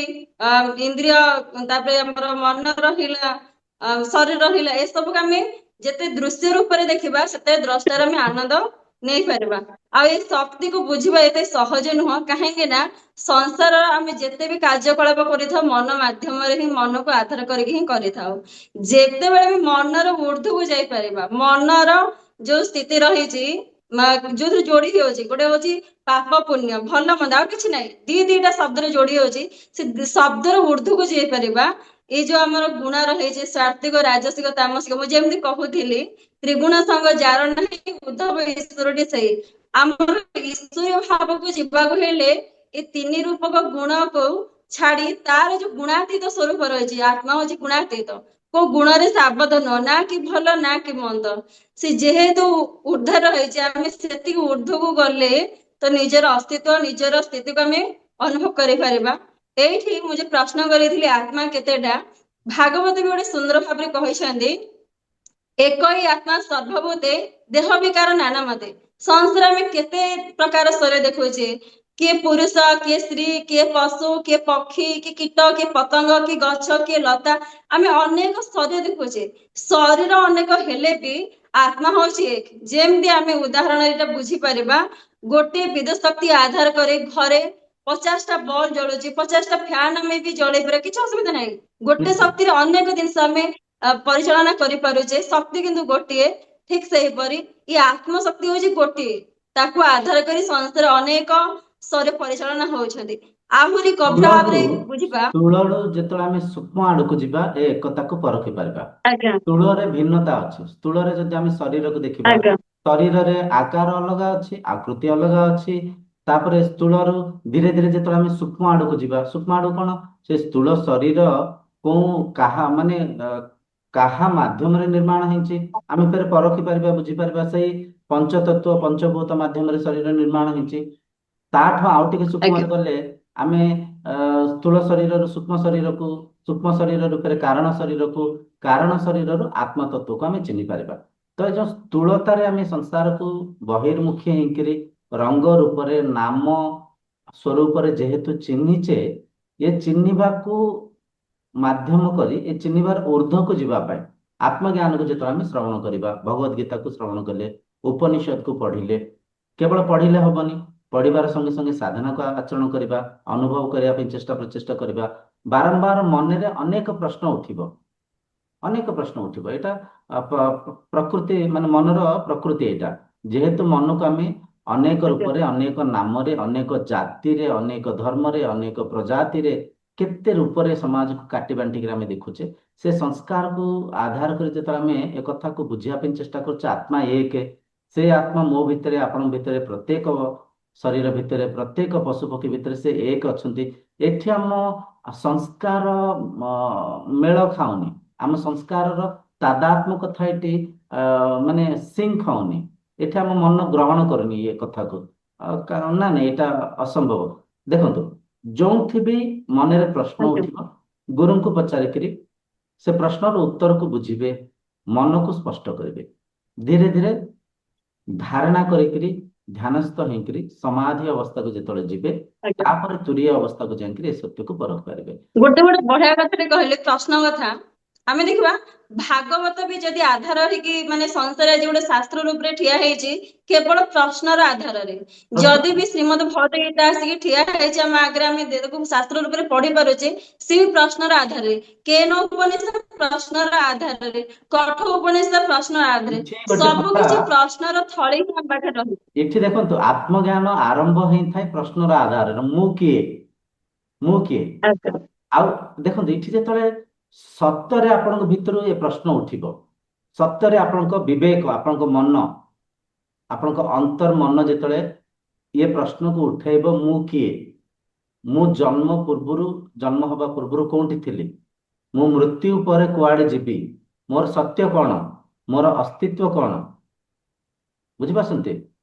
ଇନ୍ଦ୍ରିୟ, ତାପରେ ଆମର ମନ ରହିଲା, ଶରୀର ରହିଲା, ଏସବୁକୁ ଆମେ ଯେତେ ଦୃଶ୍ୟ ରୂପରେ ଦେଖିବା, ସେତେ ଦ୍ରଷ୍ଟାର ଆମେ ଆନନ୍ଦ ନେଇପାରିବା। ଆଉ ଏଇ ଶକ୍ତିକୁ ବୁଝିବା ଏତେ ସହଜ ନୁହଁ। କାହିଁକି ନା ସଂସାର ଆମେ ଯେତେ ବି କାର୍ଯ୍ୟକଳାପ କରିଥାଉ, ମନ ମାଧ୍ୟମରେ ହିଁ, ମନକୁ ଆଧାର କରିକି ହିଁ କରିଥାଉ। ଯେତେବେଳେ ବି ମନର ଊର୍ଦ୍ଧ୍ୱକୁ ଯାଇପାରିବା, ମନର ଯୋଉ ସ୍ଥିତି ରହିଛି ଯୋଉଥିରେ ଯୋଡି ହେଉଛି, ଗୋଟେ ହଉଛି ପାପ ପୁଣ୍ୟ, ଭଲ ମନ୍ଦ, ଆଉ କିଛି ନାହିଁ, ଦିଟା ଶବ୍ଦରେ ଯୋଡି ହେଉଛି। ସେ ଶବ୍ଦର ଉର୍ଦ୍ଧ୍ୱକୁ ଯାଇପାରିବା। ଏଇ ଯୋଉ ଆମର ଗୁଣ ରହିଛି ସାତ୍ଵିକ, ରାଜସିକ, ତାମସିକ, ମୁଁ ଯେମିତି କହୁଥିଲି ତ୍ରିଗୁଣ ସଙ୍ଗ ଯାର ନାହିଁ ଉଦ୍ଧବ ଈଶ୍ୱରଟି ସେଇ। ଆମର ଈଶ୍ୱରୀୟ ଭାବକୁ ଯିବାକୁ ହେଲେ ଏ ତିନି ରୂପକ ଗୁଣକୁ ଛାଡି ତାର ଯୋଉ ଗୁଣାତୀତ ସ୍ୱରୂପ ରହିଛି, ଆତ୍ମା ହଉଛି ଗୁଣାତୀତ, କୋଉ ଗୁଣରେ ସେ ଆବଦ୍ଧ ନୁହଁ, ନା କି ଭଲ ନା କି ମନ୍ଦ। ସେ ଯେହେତୁ ଉର୍ଦ୍ଧ୍ୱ ରହିଛି, ଆମେ ସେତିକି ଉର୍ଦ୍ଧ୍ୱକୁ ଗଲେ ତ ନିଜର ଅସ୍ତିତ୍ୱ, ନିଜର ସ୍ଥିତିକୁ ଆମେ ଅନୁଭବ କରିପାରିବା। ଏଇଠି ମୁଁ ଯୋଉ ପ୍ରଶ୍ନ କରିଥିଲି ଆତ୍ମା କେତେଟା, ଭାଗବତ ବି ଗୋଟେ ସୁନ୍ଦର ଭାବରେ କହିଛନ୍ତି, ଏକ ହିଁ ଆତ୍ମା ସର୍ବଭୂତେ ଦେହ ବିକାର ନାନା ମତେ। ସଂସାରରେ ଆମେ କେତେ ପ୍ରକାର ସ୍ୱର ଦେଖୁଛେ, କିଏ ପୁରୁଷ, କିଏ ସ୍ତ୍ରୀ, କିଏ ପଶୁ, କିଏ ପକ୍ଷୀ, କିଏ କୀଟ, କିଏ ପତଙ୍ଗ, କିଏ ଗଛ, କିଏ ଲତା, ଆମେ ଅନେକ ଶରୀର ଦେଖୁଛେ। ଶରୀର ଅନେକ ହେଲେ ବି ଆତ୍ମା ହଉଛି ଏକ। ଯେମିତି ଆମେ ଉଦାହରଣ ଏଇଟା ବୁଝିପାରିବା, ଗୋଟିଏ ବିଦ୍ୟୁତ ଶକ୍ତି ଆଧାର କରି ଘରେ 50ଟା ବଲ୍ବ ଜଳୁଛି, 50ଟା ଫ୍ୟାନ ଆମେ ବି ଜଳେଇ ପାରିବା, କିଛି ଅସୁବିଧା ନାହିଁ। ଗୋଟେ
ନିଶ୍ଚିତ।
ଶକ୍ତିରେ ଅନେକ ଜିନିଷ ଆମେ ପରିଚାଳନା କରିପାରୁଛେ, ଶକ୍ତି କିନ୍ତୁ ଗୋଟିଏ। ଠିକ ସେହିପରି ଏ ଆତ୍ମ ଶକ୍ତି ହଉଛି ଗୋଟିଏ, ତାକୁ ଆଧାର କରି ସଂସାରରେ ଅନେକ ଶରୀର ପରିଚାଳନା ହଉଛନ୍ତି। ଆହୁରି ଗଭୀର
ସ୍ଥୂଳରୁ
ଭାବରେ ବୁଝିବା।
ସ୍ଥୂଳରୁ ଯେତେବେଳେ ଆମେ ସୂକ୍ଷ୍ମ ଆଡକୁ ଯିବା ଏ ଏକତାକୁ ପରଖି ପାରିବା।
ଆଜ୍ଞା
ସ୍ଥୂଳରେ ଭିନ୍ନତା ଅଛି। ସ୍ଥୂଳରେ ଯଦି ଆମେ ଶରୀରକୁ ଦେଖିବା,
ଆଜ୍ଞା
ଶରୀରରେ ଆକାର ଅଲଗା ଅଛି, ଆକୃତି ଅଲଗା ଅଛି। ତାପରେ ସ୍ଥୂଳରୁ ଧୀରେ ଧୀରେ ଯେତେବେଳେ ଆମେ ସୂକ୍ଷ୍ମ ଆଡକୁ ଯିବା, ସୂକ୍ଷ୍ମ ଆଡକୁ କଣ, ସେ ସ୍ଥୂଳ ଶରୀର କୋଉ କାହା ମାନେ କାହା ମାଧ୍ୟମରେ ନିର୍ମାଣ ହେଇଛି ଆମେ ଫେରେ ପରଖି ପାରିବା, ବୁଝିପାରିବା। ସେଇ ପଞ୍ଚତତ୍ଵ ପଞ୍ଚଭୂତ ମାଧ୍ୟମରେ ଶରୀର ନିର୍ମାଣ ହେଇଛି। ତାଠୁ ଆଉ ଟିକେ ସୂକ୍ଷ୍ମ
ଆଜ୍ଞା
ଗଲେ ଆମେ ସ୍ଥୂଳ ଶରୀରରୁ ସୂକ୍ଷ୍ମ ଶରୀରକୁ, ସୂକ୍ଷ୍ମ ଶରୀର ରୂପରେ କାରଣ ଶରୀରକୁ, କାରଣ ଶରୀରରୁ ଆତ୍ମ ତତ୍ଵକୁ ଆମେ ଚିହ୍ନି ପାରିବା। ତ ଏ ଯୋଉ ସ୍ଥୂଳତାରେ ଆମେ ସଂସାରକୁ ବହିର୍ମୁଖୀ ହେଇକିରି ରଙ୍ଗ ରୂପରେ, ନାମ ସ୍ୱରୂପରେ ଯେହେତୁ ଚିହ୍ନିଛେ, ଏ ଚିହ୍ନିବାକୁ ମାଧ୍ୟମ କରି ଏ ଚିହ୍ନିବାର ଊର୍ଦ୍ଧ୍ୱକୁ ଯିବା ପାଇଁ ଆତ୍ମଜ୍ଞାନକୁ ଯେତେବେଳେ ଆମେ ଶ୍ରବଣ କରିବା, ଭଗବତ ଗୀତାକୁ ଶ୍ରବଣ କଲେ, ଉପନିଷଦକୁ ପଢିଲେ, କେବଳ ପଢିଲେ ହବନି, ପଢିବାର ସଙ୍ଗେ ସଙ୍ଗେ ସାଧନାକୁ ଆଚରଣ କରିବା, ଅନୁଭବ କରିବା ପାଇଁ ଚେଷ୍ଟା ପ୍ରଚେଷ୍ଟା କରିବା। ବାରମ୍ବାର ମନରେ ଅନେକ ପ୍ରଶ୍ନ ଉଠିବ, ଅନେକ ପ୍ରଶ୍ନ ଉଠିବ। ଏଇଟା ପ୍ରକୃତି, ମାନେ ମନର ପ୍ରକୃତି ଏଇଟା। ଯେହେତୁ ମନକୁ ଆମେ ଅନେକ
ଆଜ୍ଞା
ରୂପରେ, ଅନେକ ନାମରେ, ଅନେକ ଜାତିରେ, ଅନେକ ଧର୍ମରେ, ଅନେକ ପ୍ରଜାତିରେ, କେତେ ରୂପରେ ସମାଜକୁ କାଟି ବାଣ୍ଟିକିରି ଆମେ ଦେଖୁଛେ। ସେ ସଂସ୍କାରକୁ ଆଧାର କରି ଯେତେବେଳେ ଆମେ ଏ କଥାକୁ ବୁଝିବା ପାଇଁ ଚେଷ୍ଟା କରୁଛେ, ଆତ୍ମା ଏକ, ସେ ଆତ୍ମା ମୋ ଭିତରେ, ଆପଣଙ୍କ ଭିତରେ, ପ୍ରତ୍ୟେକ ଶରୀର ଭିତରେ, ପ୍ରତ୍ୟେକ ପଶୁପକ୍ଷୀ ଭିତରେ ସେ ଏକ ଅଛନ୍ତି। ଏଠି ଆମ ସଂସ୍କାର ମେଳ ଖାଉନି, ଆମ ସଂସ୍କାରର ତାଦାତ୍ମ୍ୟ କଥା ଏଠି ମାନେ ସିଙ୍କ ହଉନି। ଏଠି ଆମ ମନ ଗ୍ରହଣ କରୁନି ଏ କଥାକୁ। କାରଣ ନା ନାଇଁ, ଏଇଟା ଅସମ୍ଭବ। ଦେଖନ୍ତୁ, ଯୋଉଠି ବି ମନରେ ପ୍ରଶ୍ନ
ଆଜ୍ଞା
ଉଠିବ, ଗୁରୁଙ୍କୁ ପଚାରିକିରି ସେ ପ୍ରଶ୍ନର ଉତ୍ତରକୁ ବୁଝିବେ, ମନକୁ ସ୍ପଷ୍ଟ କରିବେ। ଧୀରେ ଧୀରେ ଧାରଣା କରିକିରି ଧ୍ୟାନସ୍ଥ ହେଇକିରି ସମାଧି ଅବସ୍ଥାକୁ ଯେତେବେଳେ ଯିବେ,
ଆଜ୍ଞା।
ତାପରେ ତୁରୀୟ ଅବସ୍ଥାକୁ ଯାଇକିରି ଏ ସତ୍ୟକୁ ପରଖ ପାରିବେ।
ଗୋଟେ ଗୋଟେ ବଢିଆ କଥାଟେ କହିଲେ, ପ୍ରଶ୍ନ କଥା। ଆମେ ଦେଖିବା ଭାଗବତ ବି ଯଦି ଆଧାର ହେଇକି ମାନେ ସଂସାର ଆଜି ଗୋଟେ ଶାସ୍ତ୍ର ରୂପରେ ଠିଆ ହେଇଛି କେବଳ ପ୍ରଶ୍ନର ଆଧାରରେ।
ପ୍ରଶ୍ନ
ଯଦି ବି ଶ୍ରୀମଦ ଭଗବତ ଗୀତା ଆସିକି ଠିଆ ହେଇଛି ଆମ ଆଗରେ, ଆମେ ତାକୁ ଶାସ୍ତ୍ର ରୂପରେ ପଢି ପାରୁଛେ, ସେ ବି ପ୍ରଶ୍ନର ଆଧାରରେ। କେନ ଉପନିଷଦ ପ୍ରଶ୍ନର ଆଧାରରେ, କଠ ଉପନିଷଦ ପ୍ରଶ୍ନର ଆଧାରରେ,
ଏଠି ଗୋଟେ
ସବୁ
କଥା,
କିଛି ପ୍ରଶ୍ନର ଥଳି ହିଁ ଆମ ପାଖରେ ରହିଛି।
ଏଠି ଦେଖନ୍ତୁ, ଆତ୍ମଜ୍ଞାନ ଆରମ୍ଭ ହେଇଥାଏ ପ୍ରଶ୍ନର ଆଧାରରେ, ମୁଁ କିଏ, ମୁଁ କିଏ।
ଆଜ୍ଞା
ଆଉ ଦେଖନ୍ତୁ, ଏଠି ଯେତେବେଳେ ସତରେ ଆପଣଙ୍କ ଭିତରୁ ଏ ପ୍ରଶ୍ନ ଉଠିବ, ସତରେ ଆପଣଙ୍କ ବିବେକ, ଆପଣଙ୍କ ମନ, ଆପଣଙ୍କ ଅନ୍ତର ମନ ଯେତେବେଳେ ଏ ପ୍ରଶ୍ନକୁ ଉଠେଇବ, ମୁଁ କିଏ, ମୁଁ ଜନ୍ମ ପୂର୍ବରୁ, ଜନ୍ମ ହବା ପୂର୍ବରୁ କୋଉଠି ଥିଲି, ମୁଁ ମୃତ୍ୟୁ ପରେ କୁଆଡେ ଯିବି, ମୋର ସତ୍ୟ କଣ, ମୋର ଅସ୍ତିତ୍ବ କଣ, ବୁଝିପାରୁଛନ୍ତି।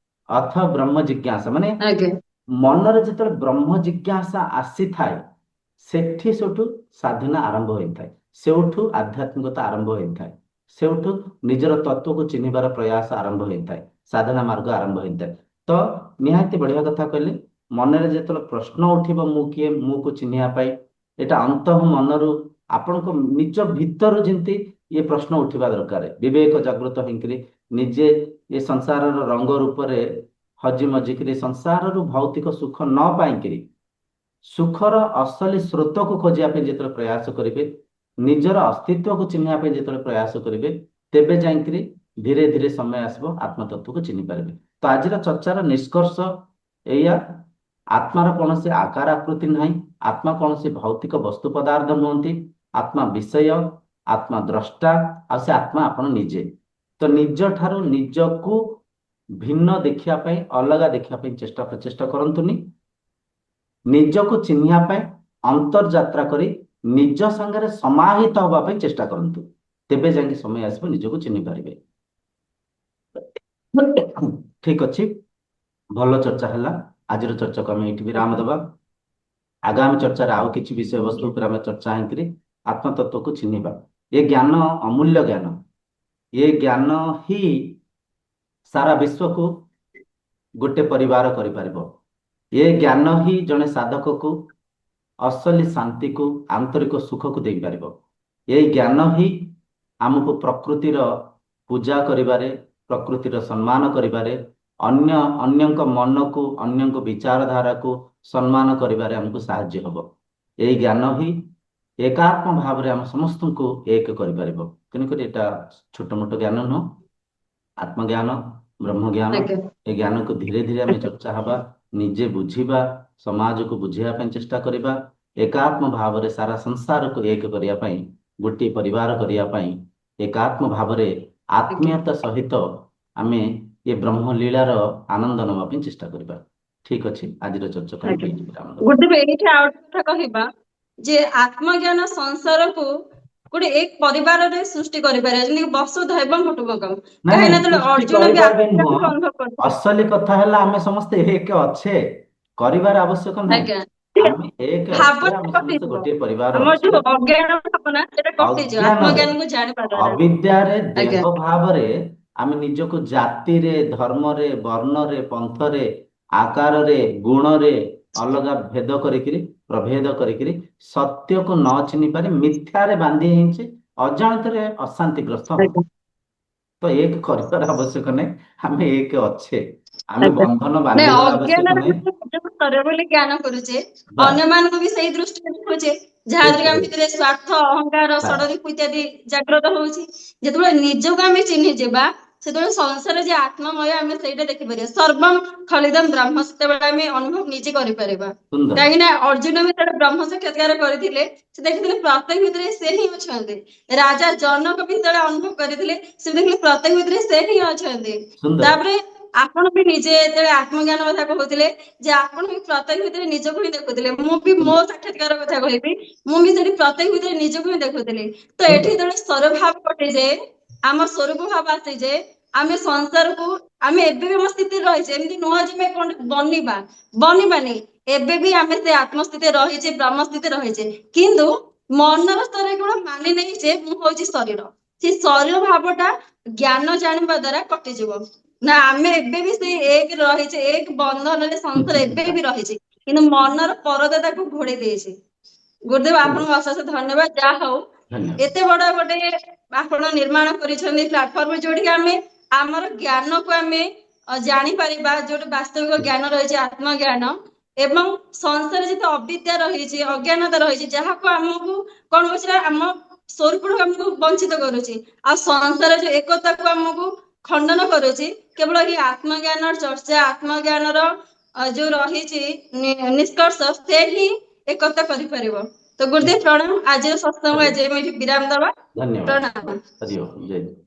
ଅଥ ବ୍ରହ୍ମ ଜିଜ୍ଞାସା ମାନେ
ଆଜ୍ଞା
ମନରେ ଯେତେବେଳେ ବ୍ରହ୍ମ ଜିଜ୍ଞାସା ଆସିଥାଏ, ସେଠି ସେଠୁ ସାଧନା ଆରମ୍ଭ ହୋଇଥାଏ, ସେଉଠୁ ଆଧ୍ୟାତ୍ମିକତା ଆରମ୍ଭ ହୋଇଥାଏ, ସେଉଠୁ ନିଜର ତତ୍ଵକୁ ଚିହ୍ନିବାର ପ୍ରୟାସ ଆରମ୍ଭ ହୋଇଥାଏ, ସାଧନା ମାର୍ଗ ଆରମ୍ଭ ହୋଇଥାଏ। ତ ନିହାତି ବଢିଆ କଥା କହିଲେ। ମନରେ ଯେତେବେଳେ ପ୍ରଶ୍ନ ଉଠିବ ମୁଁ କିଏ, ମୁଁ କୁ ଚିହ୍ନିବା ପାଇଁ, ଏଇଟା ଅନ୍ତଃ ମନରୁ, ଆପଣଙ୍କ ନିଜ ଭିତରୁ ଯେମିତି ଇଏ ପ୍ରଶ୍ନ ଉଠିବା ଦରକାର। ବିବେକ ଜାଗୃତ ହେଇକିରି ନିଜେ ଏ ସଂସାରର ରଙ୍ଗ ରୂପରେ ହଜି ମଜିକିରି, ସଂସାରରୁ ଭୌତିକ ସୁଖ ନ ପାଇକିରି ସୁଖର ଅସଲି ସ୍ରୋତକୁ ଖୋଜିବା ପାଇଁ ଯେତେବେଳେ ପ୍ରୟାସ କରିବେ, ନିଜର ଅସ୍ତିତ୍ୱକୁ ଚିହ୍ନିବା ପାଇଁ ଯେତେବେଳେ ପ୍ରୟାସ କରିବେ, ତେବେ ଯାଇକିରି ଧୀରେ ଧୀରେ ସମୟ ଆସିବ ଆତ୍ମତତ୍ଵକୁ ଚିହ୍ନି ପାରିବେ। ତ ଆଜିର ଚର୍ଚ୍ଚାର ନିଷ୍କର୍ଷ ଏଇଆ, ଆତ୍ମାର କୌଣସି ଆକାର ଆକୃତି ନାହିଁ, ଆତ୍ମା କୌଣସି ଭୌତିକ ବସ୍ତୁ ପଦାର୍ଥ ନୁହନ୍ତି, ଆତ୍ମା ବିଷୟ, ଆତ୍ମା ଦ୍ରଷ୍ଟା, ଆଉ ସେ ଆତ୍ମା ଆପଣ ନିଜେ। ତ ନିଜ ଠାରୁ ନିଜକୁ ଭିନ୍ନ ଦେଖିବା ପାଇଁ, ଅଲଗା ଦେଖିବା ପାଇଁ ଚେଷ୍ଟା ପ୍ରଚେଷ୍ଟା କରନ୍ତୁନି। ନିଜକୁ ଚିହ୍ନିବା ପାଇଁ ଅନ୍ତର୍ଯାତ୍ରା କରି ନିଜ ସାଙ୍ଗରେ ସମାହିତ ହବା ପାଇଁ ଚେଷ୍ଟା କରନ୍ତୁ, ତେବେ ଯାଇକି ସମୟ ଆସିବ ନିଜକୁ ଚିହ୍ନି ପାରିବେ। ଠିକ ଅଛି, ଭଲ ଚର୍ଚ୍ଚା ହେଲା। ଆଜିର ଚର୍ଚ୍ଚାକୁ ଆମେ ଏଇଠି ବିରାମ ଦେବା। ଆଗାମୀ ଚର୍ଚ୍ଚାରେ ଆଉ କିଛି ବିଷୟବସ୍ତୁ
ଆଜ୍ଞା
ଉପରେ ଆମେ ଚର୍ଚ୍ଚା ହେଇକରି ଆତ୍ମତତ୍ଵକୁ ଚିହ୍ନିବା। ଏ ଜ୍ଞାନ ଅମୂଲ୍ୟ ଜ୍ଞାନ, ଏ ଜ୍ଞାନ ହିଁ ସାରା ବିଶ୍ୱକୁ ଗୋଟେ ପରିବାର କରିପାରିବ। ଏ ଜ୍ଞାନ ହିଁ ଜଣେ ସାଧକକୁ ଅସଲି ଶାନ୍ତିକୁ, ଆନ୍ତରିକ ସୁଖକୁ ଦେଇପାରିବ। ଏଇ ଜ୍ଞାନ ହିଁ ଆମକୁ ପ୍ରକୃତିର ପୂଜା କରିବାରେ, ପ୍ରକୃତିର ସମ୍ମାନ କରିବାରେ, ଅନ୍ୟଙ୍କ ମନକୁ, ଅନ୍ୟଙ୍କ ବିଚାରଧାରାକୁ ସମ୍ମାନ କରିବାରେ ଆମକୁ ସାହାଯ୍ୟ ହେବ। ଏଇ ଜ୍ଞାନ ହିଁ ଏକାତ୍ମ ଭାବରେ ଆମ ସମସ୍ତଙ୍କୁ ଏକ କରିପାରିବ। ତେଣୁକରି ଏଇଟା ଛୋଟ ମୋଟ ଜ୍ଞାନ ନୁହଁ, ଆତ୍ମଜ୍ଞାନ, ବ୍ରହ୍ମଜ୍ଞାନ।
ଆଜ୍ଞା
ଏ ଜ୍ଞାନକୁ ଧୀରେ ଧୀରେ ଆମେ ଚର୍ଚ୍ଚା ହେବା, ନିଜେ ବୁଝିବା, ସମାଜକୁ ବୁଝିବା ପାଇଁ ଚେଷ୍ଟା କରିବା, ଏକାତ୍ମ ଭାବରେ ସାରା ସଂସାରକୁ ଏକ କରିବା ପାଇଁ, ଗୋଟିଏ ପରିବାର କରିବା ପାଇଁ ଏକାତ୍ମ ଭାବରେ
ଆଜ୍ଞା।
ଆତ୍ମୀୟତା ସହିତ ଆମେ ଏ ବ୍ରହ୍ମ ଲୀଳାର ଆନନ୍ଦ ନେବା ପାଇଁ ଚେଷ୍ଟା କରିବା। ଠିକ ଅଛି, ଆଜିର ଚର୍ଚ୍ଚାକୁ ଆମେ
ଆଜ୍ଞା
ଏଇଠି ବିରାମ ଦେବା।
ଗୁରୁଦେବ ଏଇଠି ଆଉ ଗୋଟେ କଥା କହିବା ଯେ ଆତ୍ମଜ୍ଞାନ ସଂସାରକୁ ଗୋଟେ ଏକ ପରିବାରରେ ସୃଷ୍ଟି କରିପାରିବା, ଯେମିତି ବସୁଧୈବଂ କୁଟୁମ୍ବକମ୍।
ନାଇଁ
କାହିଁକି
ନାଇଁ,
ନା ଯେତେବେଳେ
ସୃଷ୍ଟି
ଅର୍ଜୁନ ବି
କରିପାରିବେ ନୁହଁ,
ଆତ୍ମଜ୍ଞାନକୁ ଅନୁଭବ କରୁଥିଲେ।
ଅସଲି କଥା ହେଲା ଆମେ ସମସ୍ତେ ଏକ ଅଛେ, କରିବାର ଆବଶ୍ୟକ ନାହିଁ।
ଆଜ୍ଞା ସେ
ଆମେ ଏକ ଅଛେ,
ଭାବନା
ଆମେ ସମସ୍ତେ
କଟିଯିବ,
ଗୋଟିଏ ପରିବାର
ଆମର
ଅଛେ।
ଯୋଉ ଅଜ୍ଞାନ ଭାବନା ସେଟା କଟିଯିବ
ଅଜ୍ଞାନରେ,
ଆତ୍ମଜ୍ଞାନକୁ ଜାଣିବା ଦ୍ଵାରା।
ଅବିଦ୍ୟାରେ, ଦେହ
ଆଜ୍ଞା
ଭାବରେ ଆମେ ନିଜକୁ ଜାତିରେ, ଧର୍ମରେ, ବର୍ଣ୍ଣରେ, ପନ୍ଥରେ, ଆକାରରେ, ଗୁଣରେ ଅଲଗା ଭେଦ କରିକିରି, ପ୍ରଭେଦ କରିକିରି ସତ୍ୟକୁ ନ ଚିହ୍ନି ପାରି ମିଥ୍ୟାରେ ବାନ୍ଧି ହେଇଛି, ଅଜାଣତରେ ଅଶାନ୍ତିଗ୍ରସ୍ତ ହଉ।
ଆଜ୍ଞା
ତ ଏକ କରିବାର ଆବଶ୍ୟକ ନାହିଁ, ଆମେ ଏକ ଅଛେ, ଆମେ
ଆଜ୍ଞା।
ବନ୍ଧନ
ନାଇଁ
ବାନ୍ଧିବାର ଆବଶ୍ୟକ
ଅଜ୍ଞାନର
ନାହିଁ।
ଯେତେବେଳେ ସ୍ତର ବୋଲି ଜ୍ଞାନ କରୁଛେ,
ବାସ୍
ଅନ୍ୟମାନଙ୍କୁ ବି ସେଇ ଦୃଷ୍ଟିରେ ଦେଖୁଛେ,
ଠିକ
ଯାହାଦ୍ୱାରା ଆମ
କହିଲେ।
ଭିତରେ ସ୍ୱାର୍ଥ, ଅହଙ୍କାର,
ବାସ୍
ଷଡରିପୁ ଇତ୍ୟାଦି ଜାଗ୍ରତ ହଉଛି। ଯେତେବେଳେ ନିଜକୁ ଆମେ ଚିହ୍ନି ଯିବା, ସେତେବେଳେ ସଂସାର ଯେ ଆତ୍ମମୟ ଆମେ ସେଇଟା ଦେଖିପାରିବା। ସର୍ବମ୍ ଖଳିଦମ୍ ବ୍ରହ୍ମ ସେତେବେଳେ ଆମେ ଅନୁଭବ ନିଜେ କରିପାରିବା।
ସୁନ୍ଦର।
କାହିଁକି ନା ଅର୍ଜୁନ ବି ଯେତେବେଳେ ବ୍ରହ୍ମ ସାକ୍ଷାତକାର କରିଥିଲେ, ସେ ଦେଖିଥିଲେ ପ୍ରତ୍ୟେକ ଭିତରେ ସେ ହିଁ ଅଛନ୍ତି। ରାଜା ଜନକ ବି ଯେତେବେଳେ ଅନୁଭବ କରିଥିଲେ, ସେ ଦେଖିଲେ ପ୍ରତ୍ୟେକ ଭିତରେ ସେ ହିଁ ଅଛନ୍ତି।
ସୁନ୍ଦର।
ତାପରେ ଆପଣ ବି ନିଜେ ଯେତେବେଳେ ଆତ୍ମଜ୍ଞାନ କଥା କହୁଥିଲେ, ଯେ ଆପଣ ବି ପ୍ରତ୍ୟେକ ଭିତରେ ନିଜକୁ ହିଁ ଦେଖୁଥିଲେ। ମୁଁ ବି ମୋ
ସୁନ୍ଦର।
ସାକ୍ଷାତକାର କଥା କହିବି, ମୁଁ ବି ସେଠି ପ୍ରତ୍ୟେକ ଭିତରେ ନିଜକୁ ହିଁ ଦେଖୁଥିଲି। ତ ଏଠି
ସୁନ୍ଦର।
ଯେତେବେଳେ ସ୍ୱରଭାବ କଟିଯାଏ, ଆମ ସ୍ୱରୂପ ଭାବ ଆସିଯାଏ, ଆମେ ସଂସାରକୁ, ଆମେ ଏବେ ବି ଆମ ସ୍ଥିତିରେ ରହିଛେ, ଏମିତି ନୁହଁ ଯେ ଆମେ କଣ ବନିବାନି। ଏବେ ବି ଆମେ ସେ ଆତ୍ମସ୍ଥିତିରେ ରହିଛେ, ବ୍ରହ୍ମ ସ୍ଥିତିରେ ରହିଛେ। କିନ୍ତୁ ମନର ସ୍ତରରେ କେବଳ ମାନି ନେଇ ଯେ ମୁଁ ହଉଛି ଶରୀର, ସେ ଶରୀର ଭାବଟା ଜ୍ଞାନ ଜାଣିବା ଦ୍ଵାରା କଟିଯିବ। ନା ଆମେ ଏବେ ବି ସେଇ ଏକ ରହିଛେ, ଏକ ବନ୍ଧନରେ ସଂସାର ଏବେ ବି ରହିଛି, କିନ୍ତୁ ମନର ପରଦା ତାକୁ ଘୋଡେଇ ଦେଇଛି। ଗୁରୁଦେବ
ସୁନ୍ଦର।
ଆପଣଙ୍କୁ ଅଶେଷ ଧନ୍ୟବାଦ। ଯାହା ହଉ
ଧନ୍ୟବାଦ।
ଏତେ ବଡ ଗୋଟେ ଆପଣ ନିର୍ମାଣ କରିଛନ୍ତି ପ୍ଲାଟଫର୍ମ, ଯୋଉଠିକି ଆମେ ଆମର ଜ୍ଞାନକୁ ଆମେ ଜାଣିପାରିବା, ଯୋଉଠି ବାସ୍ତବିକ ଜ୍ଞାନ ରହିଛି, ଆତ୍ମଜ୍ଞାନ। ଏବଂ ସଂସାରରେ ଯେତେ ଅବିଦ୍ୟା ରହିଛି, ଅଜ୍ଞାନତା ରହିଛି, ଯାହାକୁ ଆମକୁ କଣ ହଉଛି ନା ଆମ ସ୍ୱରୂପରୁ ଆମକୁ ବଞ୍ଚିତ କରୁଛି, ଆଉ ସଂସାର ଯୋଉ ଏକତାକୁ ଆମକୁ ଖଣ୍ଡନ କରୁଛି, କେବଳ ଏଇ ଆତ୍ମଜ୍ଞାନ ଚର୍ଚ୍ଚା, ଆତ୍ମଜ୍ଞାନର ଯୋଉ ରହିଛି ନିଷ୍କର୍ଷ, ସେ ହିଁ ଏକତା କରିପାରିବ। ତ ଗୁରୁଦେବ
ନିଶ୍ଚୟ।
ପ୍ରଣାମ। ଆଜିର ସତ୍ସଙ୍ଗ
ହରି
ଆଜି ଆମେ ଏଠି ବିରାମ ଦବା।
ଧନ୍ୟବାଦ।
ପ୍ରଣାମ।
ହରି ଓମ୍, ଜୟ ଗୁରୁ।